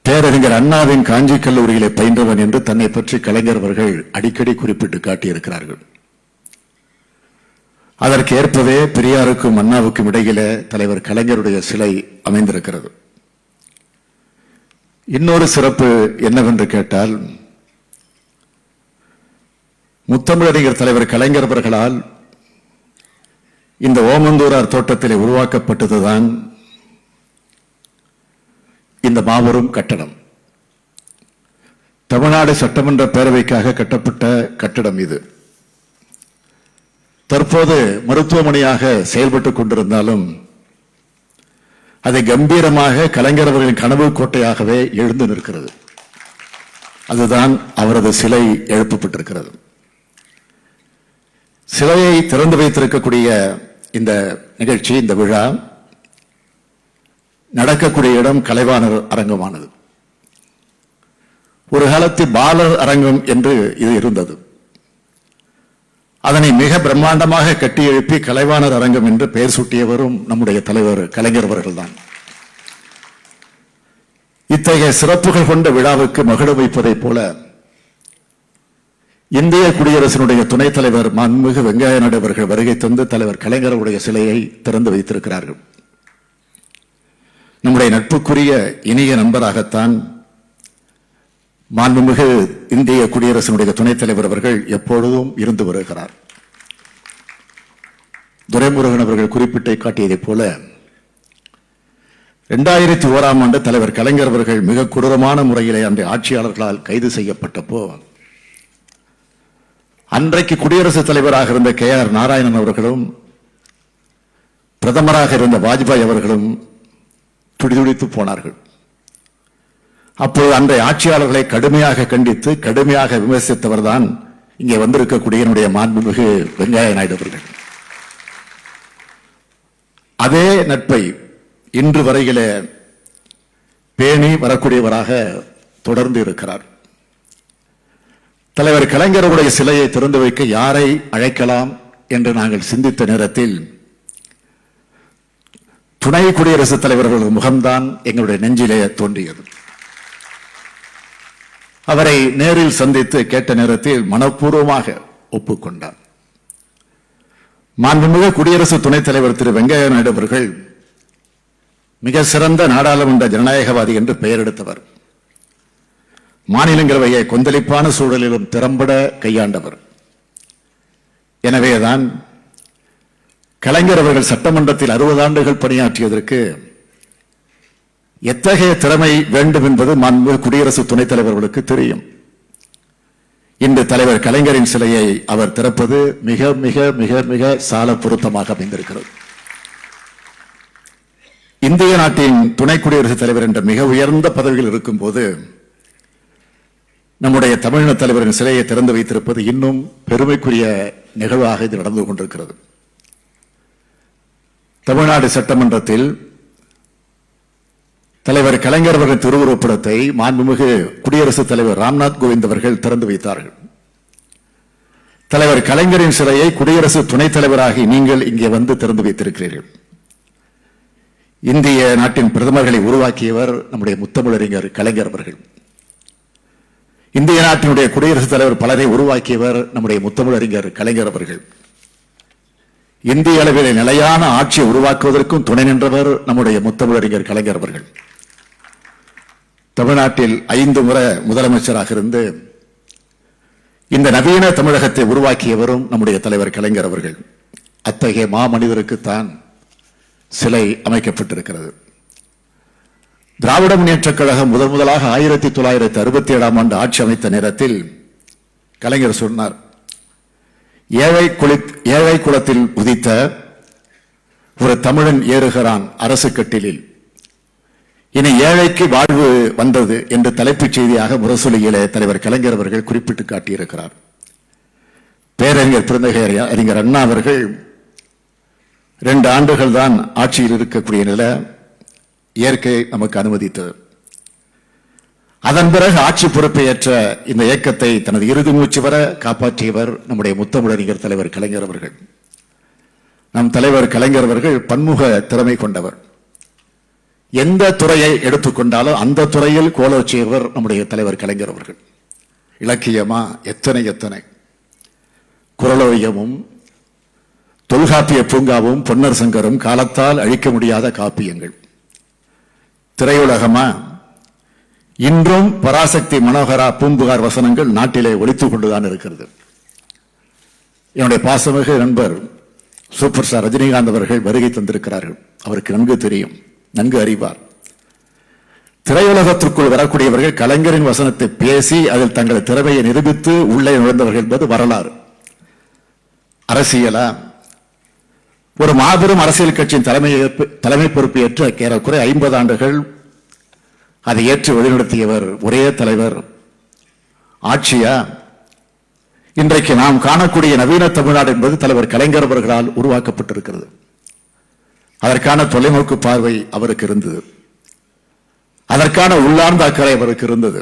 பேரறிஞர் அண்ணாவின் காஞ்சி கல்லூரியிலே பயின்றவன் என்று தன்னை பற்றி கலைஞர் அவர்கள் அடிக்கடி குறிப்பிட்டு காட்டியிருக்கிறார்கள். அதற்கு ஏற்பவே பெரியாருக்கும் அண்ணாவுக்கும் இடையிலே தலைவர் கலைஞருடைய சிலை அமைந்திருக்கிறது. இன்னொரு சிறப்பு என்னவென்று கேட்டால், முத்தமிழறிஞர் தலைவர் கலைஞர் அவர்களால் இந்த ஓமந்தூரார் தோட்டத்திலே உருவாக்கப்பட்டதுதான் இந்த மாபெரும் கட்டடம். தமிழ்நாடு சட்டமன்ற பேரவைக்காக கட்டப்பட்ட கட்டடம் இது. தற்போது மருத்துவமனையாக செயல்பட்டுக் கொண்டிருந்தாலும் அதை கம்பீரமாக கலைஞர் அவர்களின் கனவு கோட்டையாகவே எழுந்து நிற்கிறது. அதுதான் அவரது சிலை எழுப்பப்பட்டிருக்கிறது. சிலையை திறந்து வைத்திருக்கக்கூடிய இந்த நிகழ்ச்சி, இந்த விழா நடக்கக்கூடிய இடம் கலைவாணர் அரங்கமானது. ஒரு காலத்தில் பாலர் அரங்கம் என்று இது இருந்தது. அதனை மிக பிரம்மாண்டமாக கட்டி எழுப்பி கலைவாணர் அரங்கம் என்று பெயர் சூட்டியவரும் நம்முடைய தலைவர் கலைஞர் அவர்கள்தான். இத்தகைய சிறப்புகள் கொண்ட விழாவுக்கு மகிழ வைப்பதைப் போல இந்திய குடியரசினுடைய துணைத் தலைவர் மாண்புமிகு வெங்கையா நாயுடு அவர்கள் வருகை தந்து தலைவர் கலைஞருடைய சிலையை திறந்து வைத்திருக்கிறார்கள். நம்முடைய நட்புக்குரிய இனிய நண்பராகத்தான் மாண்புமிகு இந்திய குடியரசினுடைய துணைத் தலைவர் அவர்கள் எப்பொழுதும் இருந்து வருகிறார். துரைமுருகன் அவர்கள் குறிப்பிட்டு காட்டியதைப் போல 2001ஆம் ஆண்டு தலைவர் கலைஞர் அவர்கள் மிக கொடூரமான முறையிலே அன்றைய ஆட்சியாளர்களால் கைது செய்யப்பட்டப்போ அன்றைக்கு குடியரசுத் தலைவராக இருந்த KR நாராயணன் அவர்களும் பிரதமராக இருந்த வாஜ்பாய் அவர்களும் துடிதுடித்து போனார்கள். அப்போது அன்றைய ஆட்சியாளர்களை கடுமையாக கண்டித்து கடுமையாக விமர்சித்தவர் தான் இங்கே வந்திருக்கக்கூடிய என்னுடைய மாண்புமிகு வெங்கையா நாயுடு அவர்கள். அதே நட்பை இன்று வரையிலே பேணி வரக்கூடியவராக தொடர்ந்து இருக்கிறார். தலைவர் கலைஞருடைய சிலையை திறந்து வைக்க யாரை அழைக்கலாம் என்று நாங்கள் சிந்தித்த நேரத்தில் துணை குடியரசுத் தலைவர்கள் முகம்தான் எங்களுடைய நெஞ்சிலே தோன்றியது. அவரை நேரில் சந்தித்து கேட்ட நேரத்தில் மனப்பூர்வமாக ஒப்புக்கொண்டார். மாண்புமிகு குடியரசு துணைத் தலைவர் திரு வெங்கையா நாயுடு அவர்கள் மிக சிறந்த நாடாளுமன்ற ஜனநாயகவாதி என்று பெயர் எடுத்தவர். மாநிலங்களவையை கொந்தளிப்பான சூழலிலும் திறம்பட கையாண்டவர். எனவேதான் கலைஞர் அவர்கள் சட்டமன்றத்தில் 60 ஆண்டுகள் பணியாற்றியதற்கு எத்தகைய திறமை வேண்டும் என்பது மாண்புமிகு குடியரசு துணைத் தலைவர்களுக்கு தெரியும். இன்று தலைவர் கலைஞரின் சிலையை அவர் திறப்பது மிக மிக மிக மிக சால பொருத்தமாக அமைந்திருக்கிறது. இந்திய நாட்டின் துணை குடியரசுத் தலைவர் என்ற மிக உயர்ந்த பதவியில் இருக்கும் போது நம்முடைய தமிழின தலைவரின் சிலையை திறந்து வைத்திருப்பது இன்னும் பெருமைக்குரிய நிகழ்வாக இது நடந்து கொண்டிருக்கிறது. தமிழ்நாடு சட்டமன்றத்தில் தலைவர் கலைஞர் அவர்களின் திருவுருவப்படத்தை மாண்புமிகு குடியரசுத் தலைவர் ராம்நாத் கோவிந்த் அவர்கள் திறந்து வைத்தார்கள். தலைவர் கலைஞரின் சிலையை குடியரசு துணைத் தலைவராகி நீங்கள் இங்கே வந்து திறந்து வைத்திருக்கிறீர்கள். இந்திய நாட்டின் பிரதமர்களை உருவாக்கியவர் நம்முடைய முத்தமிழறிஞர் கலைஞர் அவர்கள். இந்திய நாட்டினுடைய குடியரசுத் தலைவர் பலரை உருவாக்கியவர் நம்முடைய முத்தமிழறிஞர் கலைஞர் அவர்கள். இந்திய அளவில் நிலையான ஆட்சியை உருவாக்குவதற்கும் துணை நின்றவர் நம்முடைய முத்தமிழறிஞர் கலைஞர் அவர்கள். தமிழ்நாட்டில் 5 முறை முதலமைச்சராக இருந்து இந்த நவீன தமிழகத்தை உருவாக்கியவரும் நம்முடைய தலைவர் கலைஞர் அவர்கள். அத்தகைய மாமனிதருக்குத்தான் சிலை அமைக்கப்பட்டிருக்கிறது. திராவிட முன்னேற்றக் கழகம் முதலாக 1967ஆம் ஆண்டு ஆட்சி அமைத்த நேரத்தில் கலைஞர் சொன்னார், ஏழை குலத்தில் உதித்த ஒரு தமிழன் ஏறுகிறான் அரசு கட்டிலில், இனி ஏழைக்கு வாழ்வு வந்தது என்று தலைப்புச் செய்தியாக முரசொலியிலே தலைவர் கலைஞர் அவர்கள் குறிப்பிட்டு காட்டியிருக்கிறார். பேரறிஞர் பிறந்தகை அறிஞர் அண்ணா அவர்கள் 2 ஆண்டுகள் தான் ஆட்சியில் இருக்கக்கூடிய நிலை இயற்கை நமக்கு அனுமதித்தது. அதன் பிறகு ஆட்சி பொறுப்பை ஏற்ற இந்த இயக்கத்தை தனது இறுதி மூச்சு வர காப்பாற்றியவர் நம்முடைய முத்தமிழறிஞர் தலைவர் கலைஞர் அவர்கள். நம் தலைவர் கலைஞர் அவர்கள் பன்முக திறமை கொண்டவர். எந்த துறையை எடுத்துக்கொண்டாலும் அந்த துறையில் கோலோச்சியவர் நம்முடைய தலைவர் கலைஞர் அவர்கள். இலக்கியமா எத்தனை குறளோவியமும் தொல்காப்பிய பூங்காவும் பொன்னர் சங்கரும் காலத்தால் அழிக்க முடியாத காப்பியங்கள். திரையுலகமா இன்றும் பராசக்தி மனோகரா பூம்புகார் வசனங்கள் நாட்டிலே ஒலித்துக் கொண்டுதான் இருக்கிறது. என்னுடைய பாசமிகு நண்பர் சூப்பர் ஸ்டார் ரஜினிகாந்த் அவர்கள் வருகை தந்திருக்கிறார்கள். அவருக்கு நன்கு தெரியும், நன்கு அறிவார். திரையுலகத்திற்குள் வரக்கூடியவர்கள் கலைஞரின் வசனத்தை பேசி அதில் தங்கள் திறமையை நிரூபித்து உள்ளே நுழைந்தவர்கள் என்பது வரலாறு. அரசியலா ஒரு மாபெரும் அரசியல் கட்சியின் தலைமை பொறுப்பு ஏற்று ஏறக்குறை 50 ஆண்டுகள் அதை ஏற்று வழிநடத்தியவர் ஒரே தலைவர். ஆட்சியா இன்றைக்கு நாம் காணக்கூடிய நவீன தமிழ்நாடு என்பது தலைவர் கலைஞர் அவர்களால் உருவாக்கப்பட்டிருக்கிறது. அதற்கான தொலைநோக்கு பார்வை அவருக்கு இருந்தது. அதற்கான உள்ளார்ந்த அக்கறை அவருக்கு இருந்தது.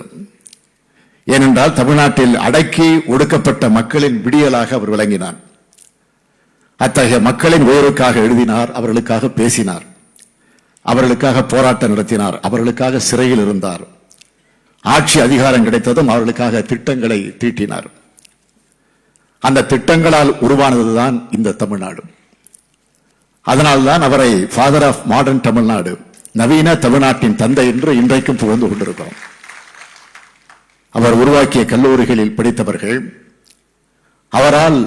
ஏனென்றால் தமிழ்நாட்டில் அடக்கி ஒடுக்கப்பட்ட மக்களின் விடியலாக அவர் விளங்கினார். அத்தகைய மக்களின் உயர்வுக்காக எழுதினார், அவர்களுக்காக பேசினார், அவர்களுக்காக போராட்டம் நடத்தினார், அவர்களுக்காக சிறையில் இருந்தார். ஆட்சி அதிகாரம் கிடைத்ததும் அவர்களுக்காக திட்டங்களை தீட்டினார். அந்த திட்டங்களால் உருவானதுதான் இந்த தமிழ்நாடு. அதனால்தான் அவரை ஃபாதர் ஆஃப் மாடர்ன் தமிழ்நாடு, நவீன தமிழ்நாட்டின் தந்தை என்று இன்றைக்கும் புகழ்ந்து கொண்டிருக்கிறோம். அவர் உருவாக்கிய கல்லூரிகளில் படித்தவர்கள், அவரால்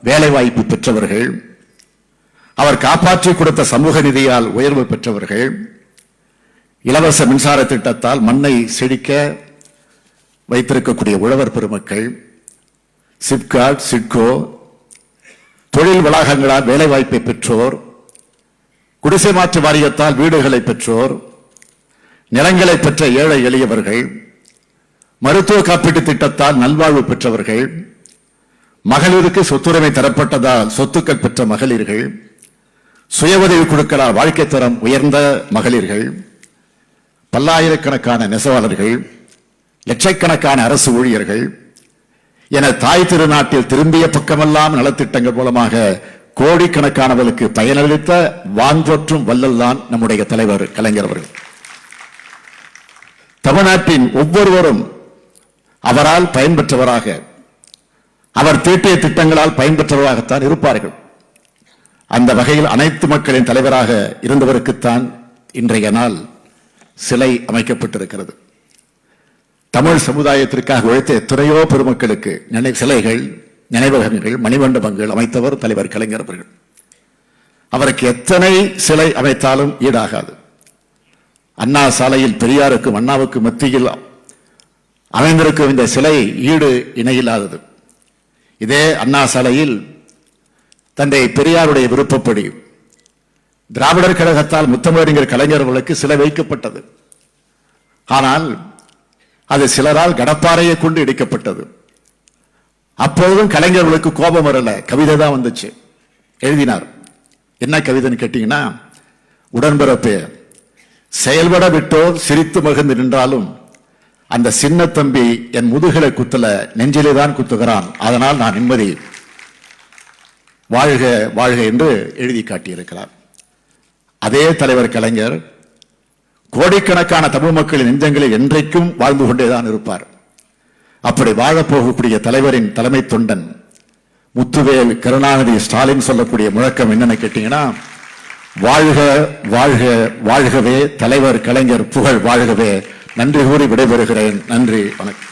வேலைவாய்ப்பு பெற்றவர்கள், அவர் காப்பாற்றி கொடுத்த சமூக நிதியால் உயர்வு பெற்றவர்கள், இலவச மின்சார திட்டத்தால் மண்ணை செழிக்க வைத்திருக்கக்கூடிய உழவர் பெருமக்கள், சிப்காட், சிட்கோ, தொழில் வளாகங்களால் வேலைவாய்ப்பை பெற்றோர், குடிசை மாற்று வாரியத்தால் வீடுகளை பெற்றோர், நிலங்களை பெற்ற ஏழை எளியவர்கள், மருத்துவ காப்பீட்டு திட்டத்தால் நல்வாழ்வு பெற்றவர்கள், மகளிருக்கு சொத்துரிமை தரப்பட்டதால் சொத்துக்கள் பெற்ற மகளிர்கள், சுய உதவி குழுக்களால் வாழ்க்கை தரம் உயர்ந்த மகளிர்கள், பல்லாயிரக்கணக்கான நெசவாளர்கள், லட்சக்கணக்கான அரசு ஊழியர்கள் என தாய் திருநாட்டில் திரும்பிய பக்கமெல்லாம் நலத்திட்டங்கள் மூலமாக கோடிக்கணக்கானவர்களுக்கு பயனளித்த வான்போற்றும் வள்ளல் தான் நம்முடைய தலைவர் கலைஞர் அவர்கள். தமிழ்நாட்டின் ஒவ்வொருவரும் அவரால் பயன்பெற்றவராக, அவர் தீட்டிய திட்டங்களால் பயன்பெற்றவராகத்தான் இருப்பார்கள். அந்த வகையில் அனைத்து மக்களின் தலைவராக இருந்தவருக்குத்தான் இன்றைய நாள் சிலை அமைக்கப்பட்டிருக்கிறது. தமிழ் சமுதாயத்திற்காக உழைத்த எத்தனையோ பெருமக்களுக்கு சிலைகள், நினைவகங்கள், மணிமண்டபங்கள் அமைத்தவர் தலைவர் கலைஞர் அவர்கள். அவருக்கு எத்தனை சிலை அமைத்தாலும் ஈடாகாது. அண்ணா சாலையில் பெரியாருக்கும் அண்ணாவுக்கும் மத்தியில் அமைந்திருக்கும் இந்த சிலை ஈடு இணையில்லாதது. இதே அண்ணா சாலையில் தந்தை பெரியாருடைய விருப்பப்படி திராவிடர் கழகத்தால் முத்தமிழறிஞர் கலைஞர் அவர்களுக்கு சிலை வைக்கப்பட்டது. ஆனால் அது சிலரால் கடப்பாறையை கொண்டு இடிக்கப்பட்டது. அப்போதும் கலைஞர்களுக்கு கோபம் வரல, கவிதை தான் வந்துச்சு. எழுதினார். என்ன கவிதைன்னு கேட்டீங்கன்னா, உடன்பிறப்பே, செயல்பட விட்டோர் சிரித்து மகிழ்ந்து நின்றாலும் அந்த சின்ன தம்பி என் முதுகலை குத்தல, நெஞ்சிலே தான் குத்துகிறான், அதனால் நான் நிம்மதி, வாழ்க வாழ்க என்று எழுதி காட்டியிருக்கிறார். அதே தலைவர் கலைஞர் கோடிக்கணக்கான தமிழ் மக்களின் நெஞ்சங்களில் என்றைக்கும் வாழ்ந்து கொண்டேதான் இருப்பார். அப்படி வாழப்போகக்கூடிய தலைவரின் தலைமை தொண்டன் முத்துவேல் கருணாநிதி ஸ்டாலின் சொல்லக்கூடிய முழக்கம் என்னன்னு கேட்டீங்கன்னா, வாழ்க வாழ்க வாழ்கவே தலைவர் கலைஞர் புகழ் வாழ்கவே. நன்றி கூறி விடைபெறுகிறேன். நன்றி, வணக்கம்.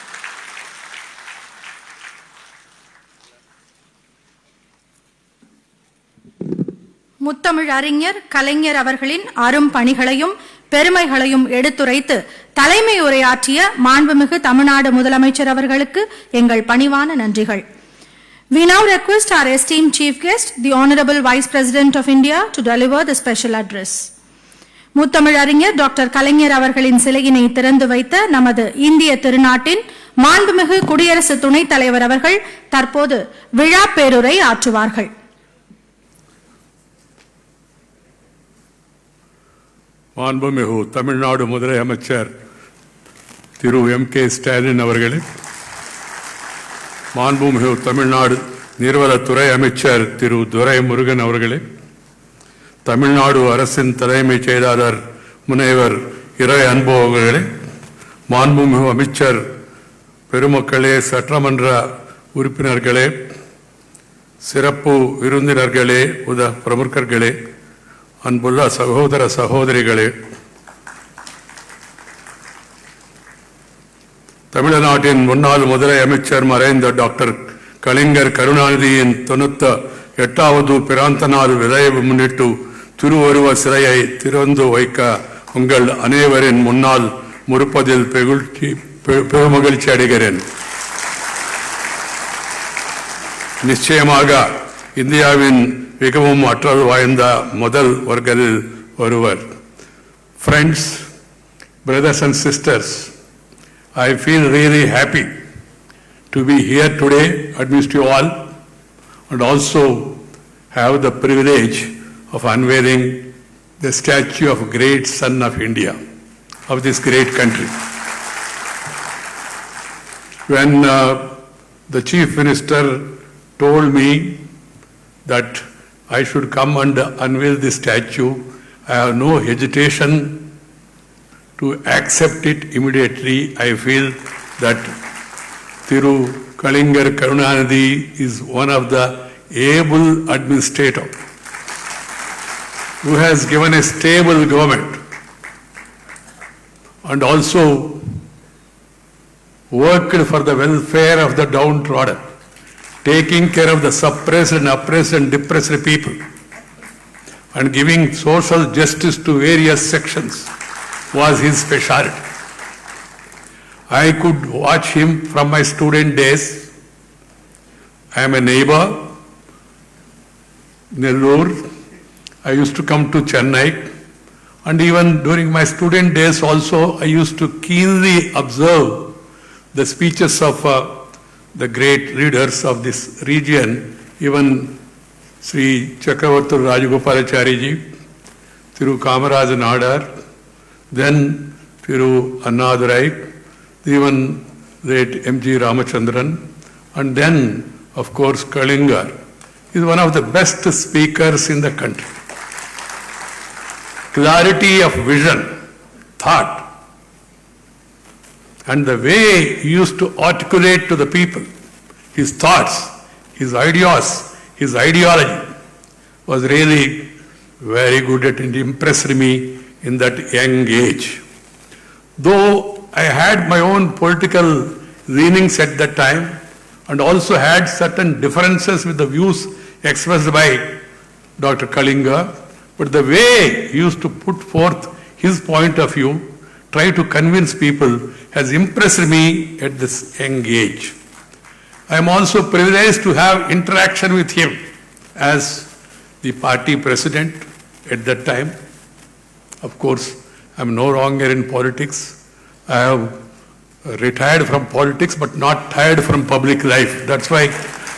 முத்தமிழ் அறிஞர் கலைஞர் அவர்களின் அரும் பணிகளையும் பெருமைகளையும் எடுத்துரைத்து தலைமை உரையாற்றிய மாண்புமிகு தமிழ்நாடு முதலமைச்சர் அவர்களுக்கு எங்கள் பணிவான நன்றிகள். We now request our esteemed chief guest, the Honorable Vice President of India, to deliver the special address. முத்தமிழ் அறிஞர் டாக்டர் கலைஞர் அவர்களின் சிலையினை திறந்து வைத்த நமது இந்திய திருநாட்டின் மாண்புமிகு குடியரசு துணைத் தலைவர் அவர்கள் தற்போது விழா பேருரை ஆற்றுவார்கள். மாண்புமிகு தமிழ்நாடு முதலமைச்சர் திரு M.K. ஸ்டாலின் அவர்களே, மாண்புமிகு தமிழ்நாடு நீர்வளத்துறை அமைச்சர் திரு துரைமுருகன் அவர்களே, தமிழ்நாடு அரசின் தலைமைச் செயலாளர் முனைவர் இறை அன்பு அவர்களே, மாண்புமிகு அமைச்சர் பெருமக்களே, சட்டமன்ற உறுப்பினர்களே, சிறப்பு விருந்தினர்களே, பிரமுகர்களே, அன்புள்ள சகோதர சகோதரிகளே, தமிழ்நாட்டின் முன்னாள் முதலமைச்சர் மறைந்த டாக்டர் கலைஞர் கருணாநிதியின் 98வது பிறந்த நாள் விழாவை முன்னிட்டு திருவருவ சிலையை திறந்து வைக்க உங்கள் அனைவரின் முன்னால் முற்பதில் பெருமகிழ்ச்சி அடைகிறேன். நிச்சயமாக இந்தியாவின் மிகவும் ஆற்றல் வாய்ந்த முதல் வர்க்கத்தில் ஒருவர். Friends, brothers and sisters, I feel really happy to be here today amidst you all and also have the privilege of unveiling the statue of great son of India, of this great country. When the Chief Minister told me that I should come and unveil this statue, I have no hesitation to accept it immediately. I feel that Thiru Kalinger Karunanidhi is one of the able administrators who has given a stable government and also worked for the welfare of the downtrodden, taking care of the suppressed and oppressed and depressed people, and giving social justice to various sections was his specialty. I could watch him from my student days. I am a neighbor, Nellore. I used to come to Chennai, and even during my student days also, I used to keenly observe the speeches of the great leaders of this region, even Sri Chakravarti Rajagopalachari ji, Thiru Kamaraj Nadar, then Thiru Annadurai, even late M.G. Ramachandran, and then, of course, Kalinga is one of the best speakers in the country. Clarity of vision, thought, and the way he used to articulate to the people his thoughts, his ideas, his ideology was really very good at it. It impressed me in that young age. Though I had my own political leanings at that time and also had certain differences with the views expressed by Dr. Kalinga, but the way he used to put forth his point of view, try to convince people, has impressed me at this young age. I am also privileged to have interaction with him as the party president at that time. Of course, I am no longer in politics. I have retired from politics, but not tired from public life. That's why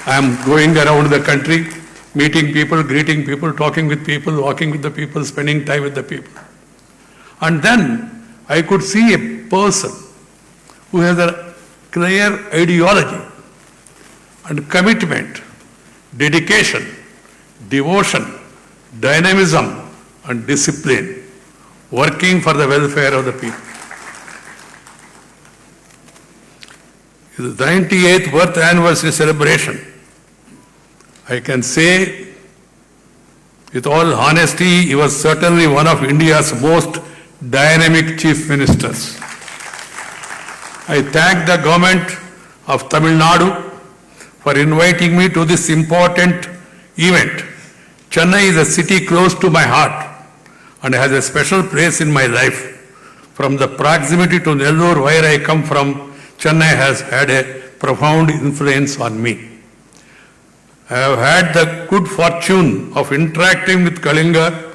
I am going around the country, meeting people, greeting people, talking with people, walking with the people, spending time with the people. And then I could see a person who has a clear ideology and commitment, dedication, devotion, dynamism, and discipline, working for the welfare of the people. His 98th birth anniversary celebration, I can say with all honesty, he was certainly one of India's most dynamic chief ministers. I thank the government of Tamil Nadu for inviting me to this important event. Chennai is a city close to my heart and has a special place in my life. From the proximity to Nellore, where I come from, Chennai has had a profound influence on me. I have had the good fortune of interacting with Kalinga,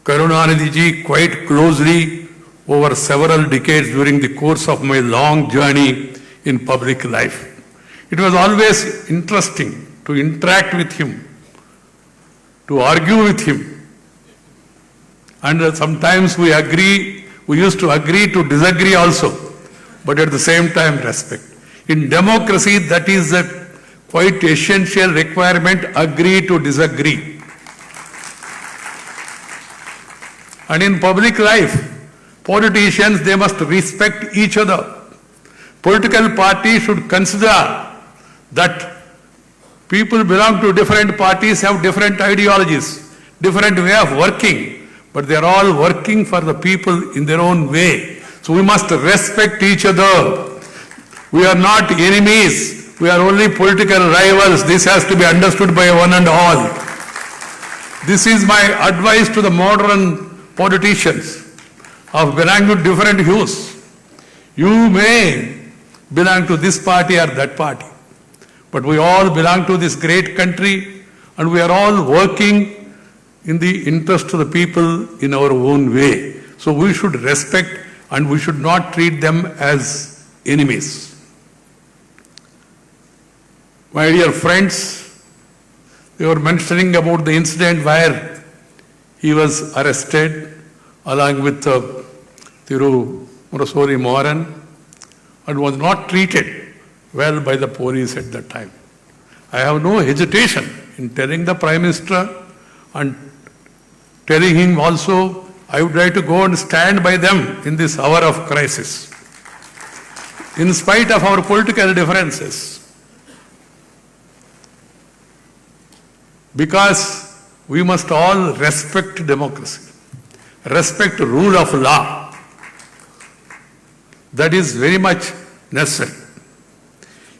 Karunanidhi ji quite closely over several decades during the course of my long journey in public life. It was always interesting to interact with him, to argue with him. And sometimes we used to agree to disagree also, but at the same time respect. In democracy, that is a quite essential requirement, agree to disagree. And in public life, politicians, they must respect each other. Political parties should consider that people belong to different parties, have different ideologies, different way of working, but they are all working for the people in their own way. So we must respect each other. We are not enemies. We are only political rivals. This has to be understood by one and all. This is my advice to the modern politicians of belonging to different views. You may belong to this party or that party, but we all belong to this great country and we are all working in the interest of the people in our own way. So we should respect and we should not treat them as enemies. My dear friends, they were mentioning about the incident where he was arrested along with Thiru Murasuri Moran and was not treated well by the police at that time. I have no hesitation in telling the Prime Minister and telling him also, I would like to go and stand by them in this hour of crisis. In spite of our political differences, because we must all respect democracy, respect rule of law. That is very much necessary.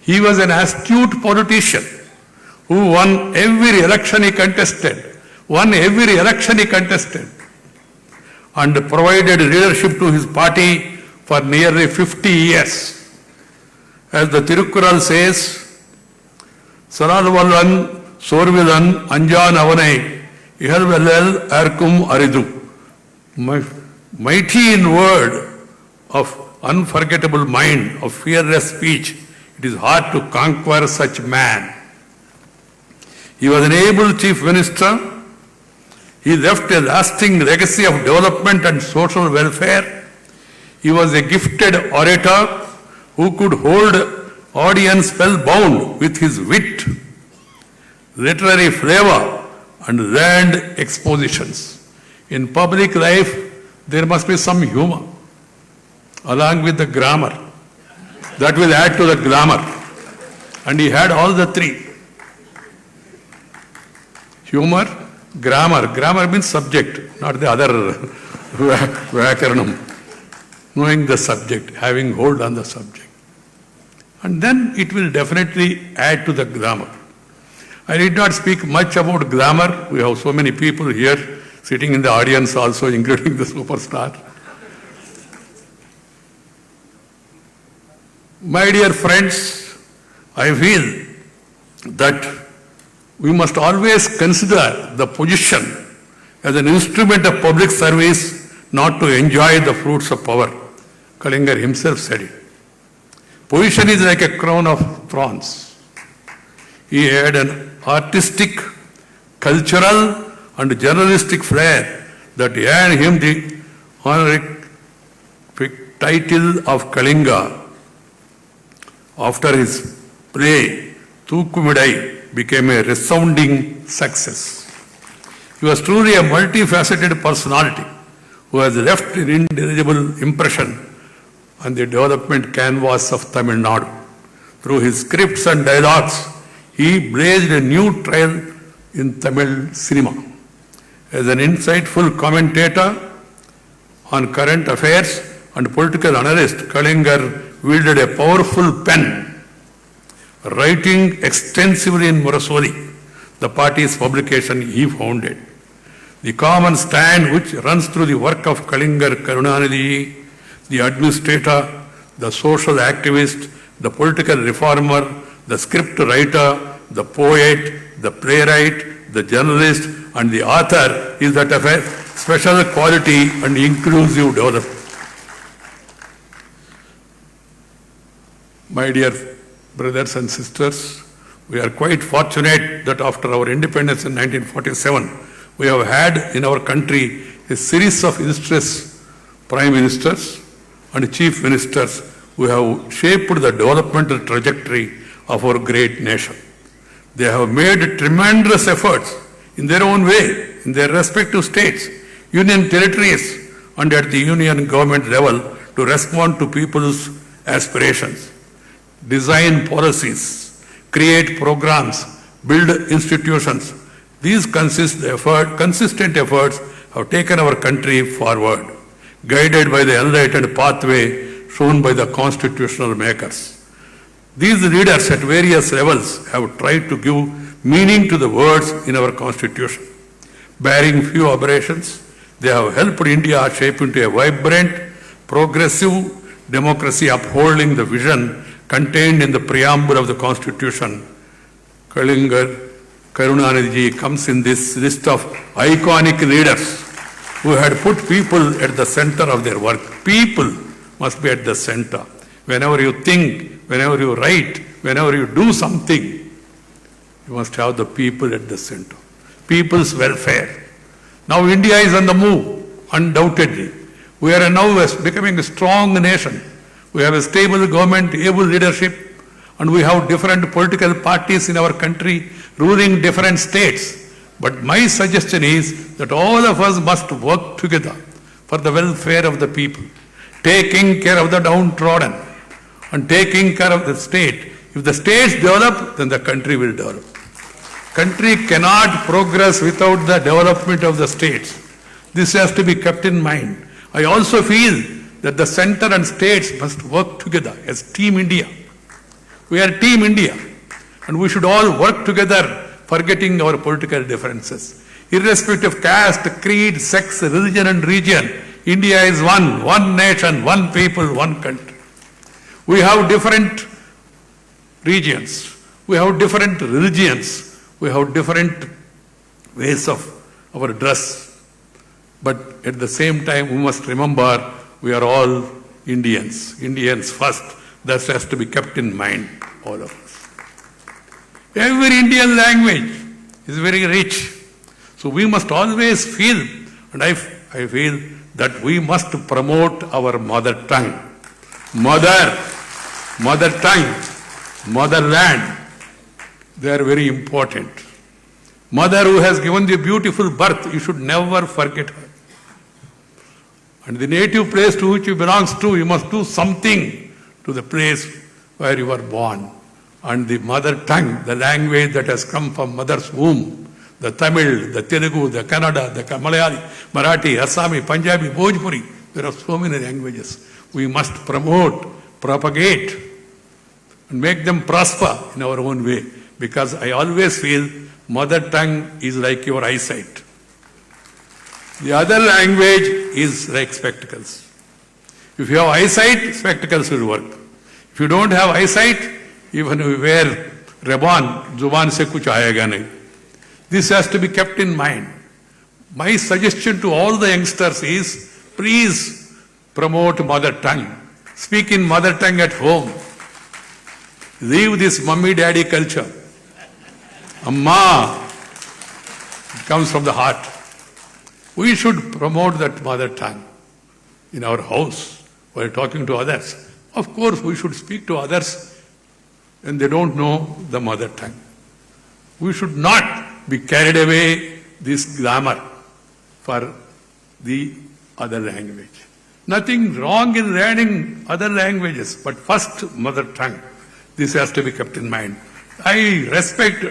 He was an astute politician who won every election he contested, and provided leadership to his party for nearly 50 years. As the Tirukkural says, Saralvallan Sorvilan Anjan Avanai Ihalvelal Arkum Aridu. Mighty in word, of unforgettable mind, of fearless speech, it is hard to conquer such man. He was an able chief minister. He left a lasting legacy of development and social welfare. He was a gifted orator who could hold audience spellbound with his wit, literary flavor, and learned expositions. In public life, there must be some humor, along with the grammar. That will add to the glamour. And he had all the three. Humor, grammar. Grammar means subject, not the other Vyakaranam. Knowing the subject, having hold on the subject. And then it will definitely add to the glamour. I did not speak much about glamour. We have so many people here sitting in the audience also, including the superstar. My dear friends, I feel that we must always consider the position as an instrument of public service, not to enjoy the fruits of power. Kalingar himself said it. Position is like a crown of thorns. He had an artistic, cultural, and journalistic flair that earned him the honorific title of Kalinga. After his play, Thookumidai became a resounding success. He was truly a multifaceted personality who has left an indelible impression on the development canvas of Tamil Nadu. Through his scripts and dialogues, he blazed a new trail in Tamil cinema. As an insightful commentator on current affairs and political analyst, Kalingar wielded a powerful pen, writing extensively in Murasoli, the party's publication he founded. The common stand which runs through the work of Kalingar Karunanidhi, the administrator, the social activist, the political reformer, the script writer, the poet, the playwright, the journalist, and the author is that of a special quality and inclusive development. My dear brothers and sisters, we are quite fortunate that after our independence in 1947, we have had in our country a series of illustrious prime ministers and chief ministers who have shaped the developmental trajectory of our great nation. They have made tremendous efforts in their own way, in their respective states, union territories, and at the union government level to respond to people's aspirations, design policies, create programs, build institutions. These consistent efforts have taken our country forward, guided by the enlightened pathway shown by the constitutional makers. These leaders at various levels have tried to give meaning to the words in our constitution. Bearing few aberrations, they have helped India shape into a vibrant, progressive democracy upholding the vision contained in the preamble of the constitution. Kalingar Karunanidhi comes in this list of iconic leaders who had put people at the center of their work. People must be at the center. Whenever you think, whenever you write, whenever you do something, you must have the people at the center. People's welfare. Now India is on the move, undoubtedly. We are now becoming a strong nation. We have a stable government, able leadership, and we have different political parties in our country ruling different states. But my suggestion is that all of us must work together for the welfare of the people, taking care of the downtrodden and taking care of the state. If the states develop, then the country will develop. Country cannot progress without the development of the states. This has to be kept in mind. I also feel that the center and states must work together as Team India. We are Team India, and we should all work together, forgetting our political differences. Irrespective of caste, creed, sex, religion and region, India is one nation, one people, one country. We have different regions, we have different religions, we have different ways of our dress. But at the same time, we must remember we are all Indians. Indians first. That has to be kept in mind, all of us. Every Indian language is very rich. So we must always feel, and I feel that we must promote our mother tongue. Mother tongue, motherland, they are very important. Mother who has given you beautiful birth, you should never forget her. And the native place to which you belong to, you must do something to the place where you were born. And the mother tongue, the language that has come from mother's womb, the Tamil, the Telugu, the Kannada, the Malayali, Marathi, Assami, Punjabi, Bhojpuri, there are so many languages. We must promote, propagate, and make them prosper in our own way. Because I always feel mother tongue is like your eyesight. The other language is like spectacles. If you have eyesight, spectacles will work. If you don't have eyesight, even if you wear Raban, Zuban se kuch aayega nahi. This has to be kept in mind. My suggestion to all the youngsters is, please promote mother tongue. Speak in mother tongue at home. Leave this mummy daddy culture. Amma comes from the heart. We should promote that mother tongue in our house while talking to others. Of course, we should speak to others when they don't know the mother tongue. We should not be carried away this glamour for the other language. Nothing wrong in learning other languages, but first mother tongue. This has to be kept in mind. I respect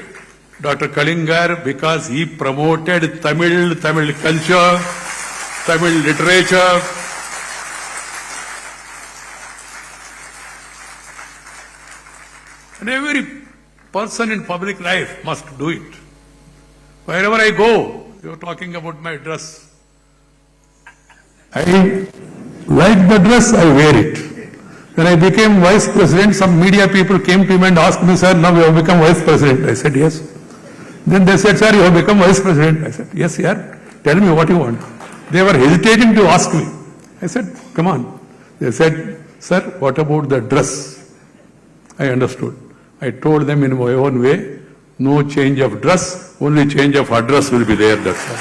Dr. Kalingar because he promoted Tamil culture, Tamil literature. And every person in public life must do it. Wherever I go, you are talking about my dress. I like the dress, I wear it. When I became vice president, some media people came to me and asked me, sir, now you have become vice president. I said, yes. Then they said, sir, you have become vice president. I said, yes, yeah. Tell me what you want. They were hesitating to ask me. I said, come on. They said, sir, what about the dress? I understood. I told them in my own way, no change of dress, only change of address will be there, that's all.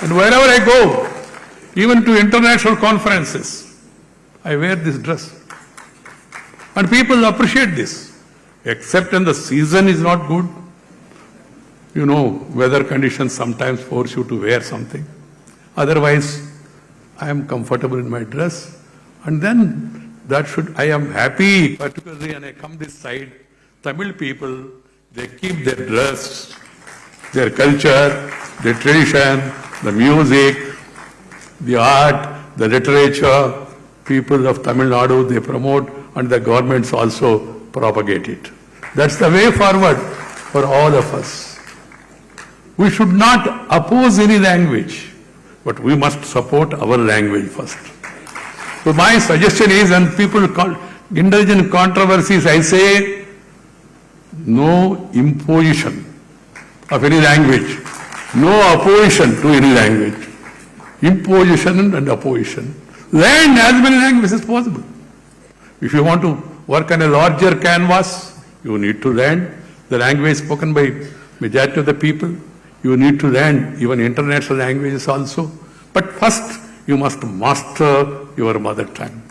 And wherever I go, even to international conferences, I wear this dress. And people appreciate this, except when the season is not good. You know, weather conditions sometimes force you to wear something. Otherwise, I am comfortable in my dress. And then I am happy, particularly when I come this side, Tamil people, they keep their dress, their culture, their tradition, the music, the art, the literature. People of Tamil Nadu, they promote, and the governments also propagate it. That's the way forward for all of us. We should not oppose any language, but we must support our language first. So my suggestion is, when people indulge in controversies, I say, no imposition of any language, no opposition to any language. Imposition and opposition. Learn as many languages as possible. If you want to work on a larger canvas, you need to learn the language spoken by majority of the people. You need to learn even international languages also. But first, you must master your mother tongue.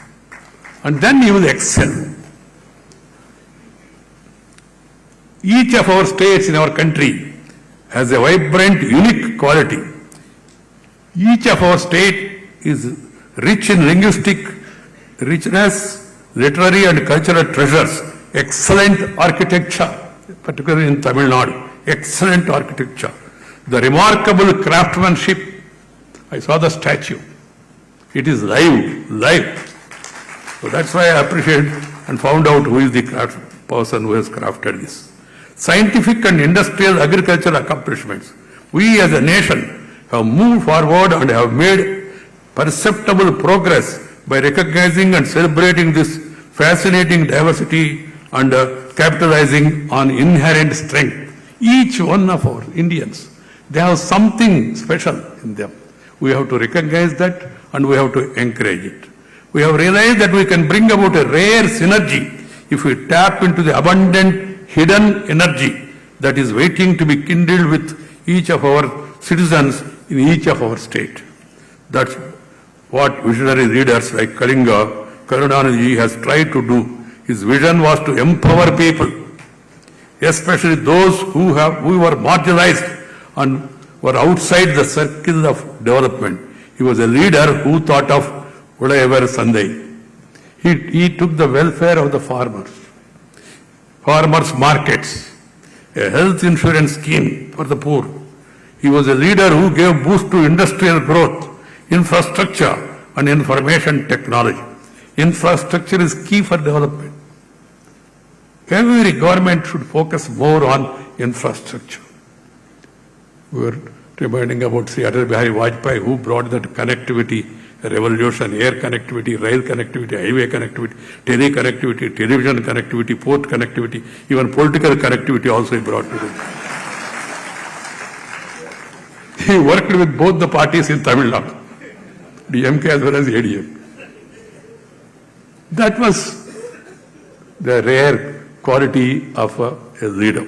And then you will excel. Each of our states in our country has a vibrant, unique quality. Each of our state is rich in linguistic richness, literary and cultural treasures, excellent architecture, particularly in Tamil Nadu, excellent architecture. The remarkable craftsmanship, I saw the statue. It is live. So that's why I appreciate and found out who is the person who has crafted this. Scientific and industrial agricultural accomplishments. We as a nation have moved forward and have made perceptible progress by recognizing and celebrating this fascinating diversity and capitalizing on inherent strength. Each one of our Indians, they have something special in them. We have to recognize that and we have to encourage it. We have realized that we can bring about a rare synergy if we tap into the abundant hidden energy that is waiting to be kindled with each of our citizens in each of our state. That's what visionary leaders like Karunanidhi has tried to do. His vision was to empower people, especially those who were marginalized and were outside the circle of development. He was a leader who thought of Udayavaru Sandai. He took the welfare of the farmers markets, a health insurance scheme for the poor. He was a leader who gave boost to industrial growth, infrastructure and information technology. Infrastructure is key for development. Every government should focus more on infrastructure. We were reminding about Sri Atal Bihari Vajpayee, who brought that connectivity revolution, air connectivity, rail connectivity, highway connectivity, tele-connectivity, television connectivity, port connectivity, even political connectivity also he brought to them. He worked with both the parties in Tamil Nadu, DMK as well as ADM. That was the rare quality of a leader.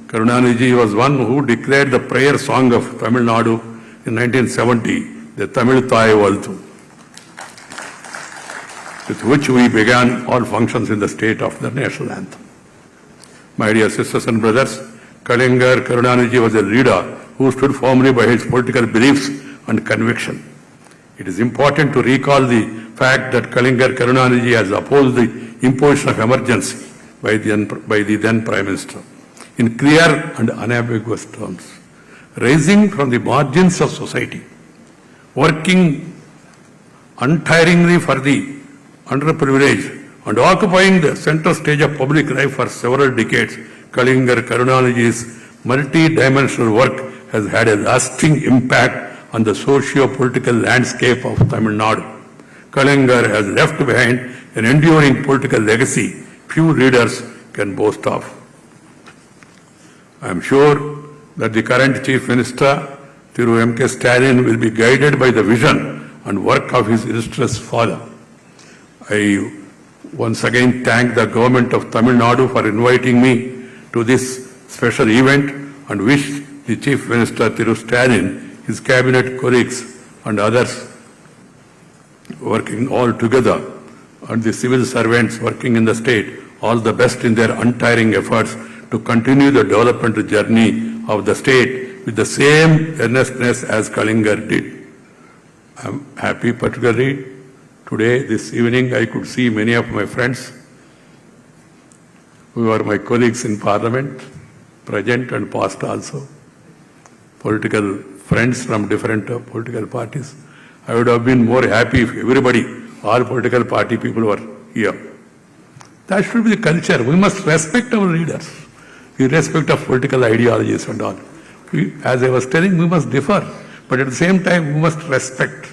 Karunanidhi was one who declared the prayer song of Tamil Nadu in 1970, the Tamil Thai Valthu, with which we began all functions in the state of the national anthem. My dear sisters and brothers, Kalaignar Karunanidhi was a leader who stood firmly by his political beliefs and conviction. It is important to recall the fact that Kalaignar Karunanidhi has opposed the imposition of emergency by the then Prime Minister in clear and unambiguous terms, rising from the margins of society, working untiringly for the underprivileged and occupying the center stage of public life for several decades. Kalaignar Karunanidhi's multi-dimensional work has had a lasting impact on the socio-political landscape of Tamil Nadu. Kalaignar has left behind an enduring political legacy few leaders can boast of. I am sure that the current Chief Minister, Thiru M.K. Stalin, will be guided by the vision and work of his illustrious father. I once again thank the government of Tamil Nadu for inviting me to this special event and wish the Chief Minister Thiru Stalin, his cabinet colleagues and others working all together and the civil servants working in the state all the best in their untiring efforts to continue the development journey of the state with the same earnestness as Kalaignar did. I am happy particularly today, this evening, I could see many of my friends who are my colleagues in Parliament, present and past also, political friends from different political parties. I would have been more happy if everybody, all political party people were here. That should be the culture. We must respect our leaders, irrespective of political ideologies and all. As I was telling, we must differ, but at the same time, we must respect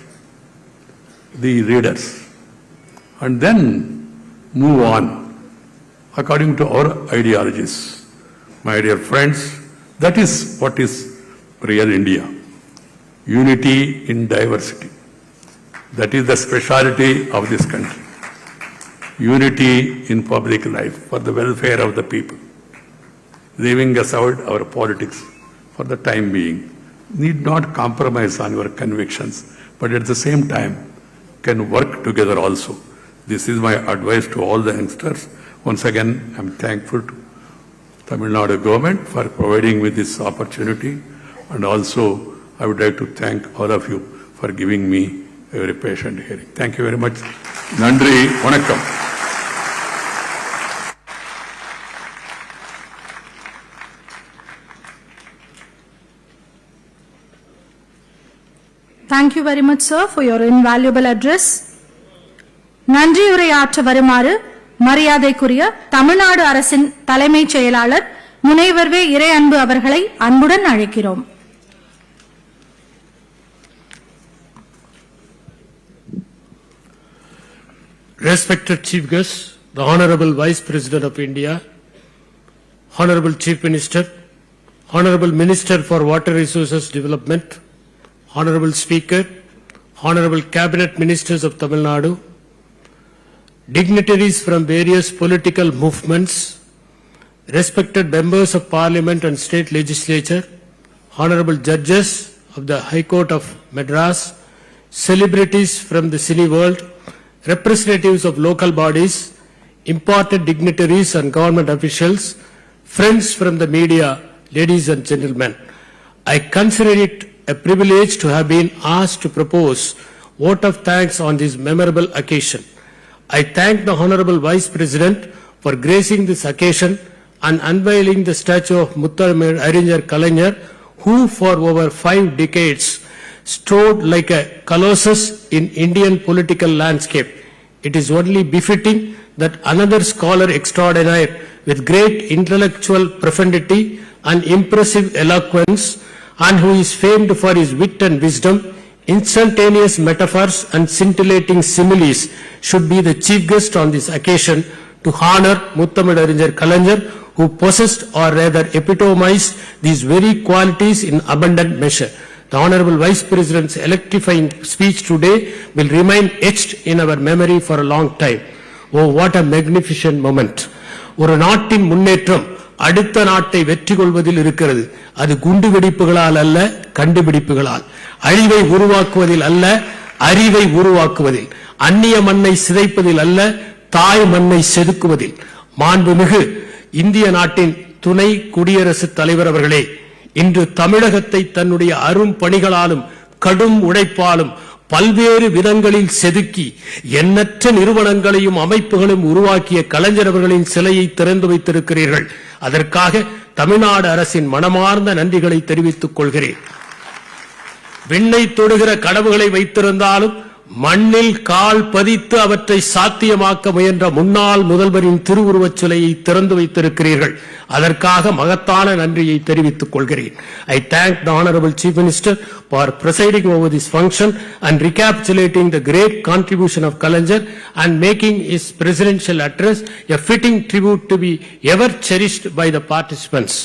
the leaders and then move on according to our ideologies. My dear friends, that is what is real India. Unity in diversity. That is the speciality of this country. Unity in public life for the welfare of the people. Leaving aside our politics for the time being. Need not compromise on your convictions, but at the same time can work together also. This is my advice to all the youngsters. Once again, I am thankful to Tamil Nadu government for providing me this opportunity, and also I would like to thank all of you for giving me a very patient hearing. Thank you very much. Nandri, vanakkam. Thank you very much, sir, for your invaluable address. நன்றியுரையாற்ற வருமாறு மரியாதைக்குரிய தமிழ்நாடு அரசின் தலைமைச் செயலாளர் முனைவர் வே. இறை அன்பு அவர்களை அன்புடன் அழைக்கிறோம். Respected Chief Guest, the Honorable Vice President of India, Honorable Chief Minister, Honorable Minister for Water Resources Development, Honorable Speaker, Honorable Cabinet Ministers of Tamil Nadu, dignitaries from various political movements, respected members of Parliament and State Legislature, honorable judges of the High Court of Madras, celebrities from the cine world, representatives of local bodies, important dignitaries and government officials, friends from the media, ladies and gentlemen. I consider it a privilege to have been asked to propose vote of thanks on this memorable occasion. I thank the Honorable Vice President for gracing this occasion and unveiling the statue of Mutthamizhar Kalaignar, who for over 5 decades strode like a colossus in Indian political landscape. It is only befitting that another scholar extraordinaire with great intellectual profundity and impressive eloquence, and who is famed for his wit and wisdom, instantaneous metaphors and scintillating similes, should be the chief guest on this occasion to honor Mutthamizhar Kalaignar, who possessed or rather epitomized these very qualities in abundant measure. The Honorable Vice President's electrifying speech today will remain etched in our memory for a long time. Oh, what a magnificent moment. ஒரு நாட்டின் முன்னேற்றம் அடுத்த நாட்டை வெற்றி கொள்வதில் இருக்கிறது. அது குண்டு வெடிப்புகளால் அல்ல, கண்டுபிடிப்புகளால். அழிவை உருவாக்குவதில் அல்ல, அறிவை உருவாக்குவதில். அந்நிய மண்ணை சிதைப்பதில் அல்ல, தாய் மண்ணை செதுக்குவதில். மாண்புமிகு இந்திய நாட்டின் துணை குடியரசுத் தலைவர் அவர்களே, இன்று தமிழகத்தை தன்னுடைய அரும் பணிகளாலும் கடும் உழைப்பாலும் பல்வேறு விதங்களில் செதுக்கி எண்ணற்ற நிறுவனங்களையும் அமைப்புகளும் உருவாக்கிய கலைஞர் அவர்களின் சிலையை திறந்து வைத்திருக்கிறீர்கள். அதற்காக தமிழ்நாடு அரசின் மனமார்ந்த நன்றிகளை தெரிவித்துக் கொள்கிறேன். விண்ணை தொடுகிற கனவுகளை வைத்திருந்தாலும் மண்ணில் கால் பதித்து அவற்றை சாத்தியமாக்க முயன்ற முன்னாள் முதல்வரின் திருவுருவச் சிலையை திறந்து வைத்திருக்கிறீர்கள். அதற்காக மகத்தான நன்றியை தெரிவித்துக் கொள்கிறேன். I thank the Honorable Chief Minister for presiding over this function and recapitulating the great contribution of Kalaignar and making his presidential address a fitting tribute to be ever cherished by the participants.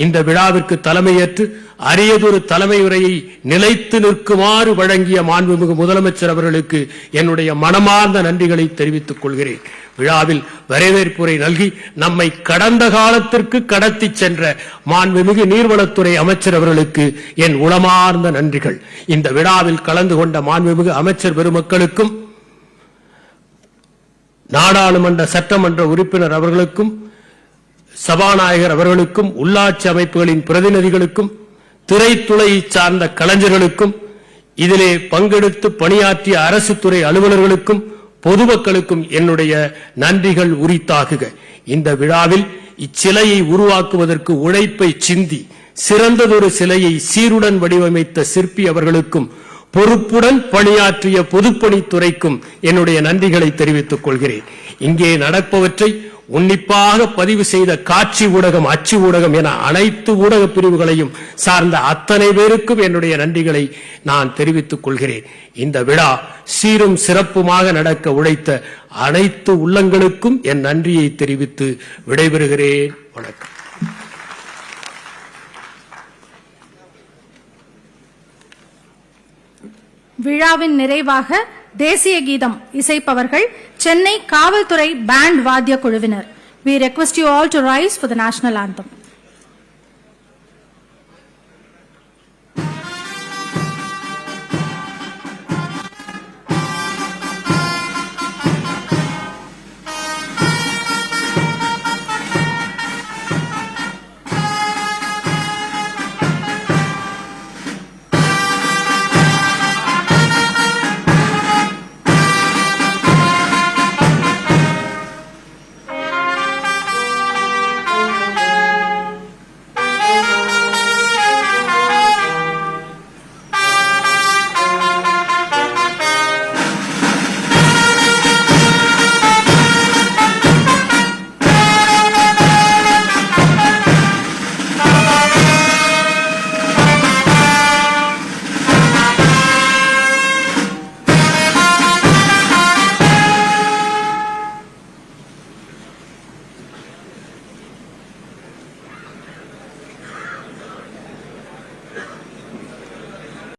இந்த விழாவிற்கு தலைமையேற்று அரியதொரு தலைமை உரையை நிலைத்து நிற்குமாறு வழங்கிய மாண்புமிகு முதலமைச்சர் அவர்களுக்கு என்னுடைய மனமார்ந்த நன்றிகளை தெரிவித்துக் கொள்கிறேன். விழாவில் வரவேற்புரை நல்கி நம்மை கடந்த காலத்திற்கு கடத்தி சென்ற மாண்புமிகு நீர்வளத்துறை அமைச்சர் அவர்களுக்கு என் உளமார்ந்த நன்றிகள். இந்த விழாவில் கலந்து கொண்ட மாண்புமிகு அமைச்சர் பெருமக்களுக்கும் நாடாளுமன்ற சட்டமன்ற உறுப்பினர் அவர்களுக்கும் சபாநாயகர் அவர்களுக்கும் உள்ளாட்சி அமைப்புகளின் பிரதிநிதிகளுக்கும் திரைத்துறையை சார்ந்த கலைஞர்களுக்கும் இதிலே பங்கெடுத்து பணியாற்றிய அரசு துறை அலுவலர்களுக்கும் பொதுமக்களுக்கும் என்னுடைய நன்றிகள் உரித்தாகுக. இந்த விழாவில் இச்சிலையை உருவாக்குவதற்கு உழைப்பை சிந்தி சிறந்ததொரு சிலையை சீருடன் வடிவமைத்த சிற்பி அவர்களுக்கும் பொறுப்புடன் பணியாற்றிய பொதுப்பணித்துறைக்கும் என்னுடைய நன்றிகளை தெரிவித்துக் கொள்கிறேன். இங்கே நடப்பவற்றை உன்னிப்பாக பதிவு செய்த காட்சி ஊடகம், அச்சு ஊடகம் என அனைத்து ஊடக பிரிவுகளையும் சார்ந்த அத்தனை பேருக்கும் என்னுடைய நன்றிகளை நான் தெரிவித்துக் கொள்கிறேன். இந்த விழா சீரும் சிறப்புமாக நடக்க உழைத்த அனைத்து உள்ளங்களுக்கும் என் நன்றியை தெரிவித்து விடைபெறுகிறேன். வணக்கம். விழாவின் நிறைவாக தேசிய கீதம் இசைப்பவர்கள் சென்னை காவல்துறை பேண்ட் வாத்திய குழுவினர். We request you all to rise for the national anthem.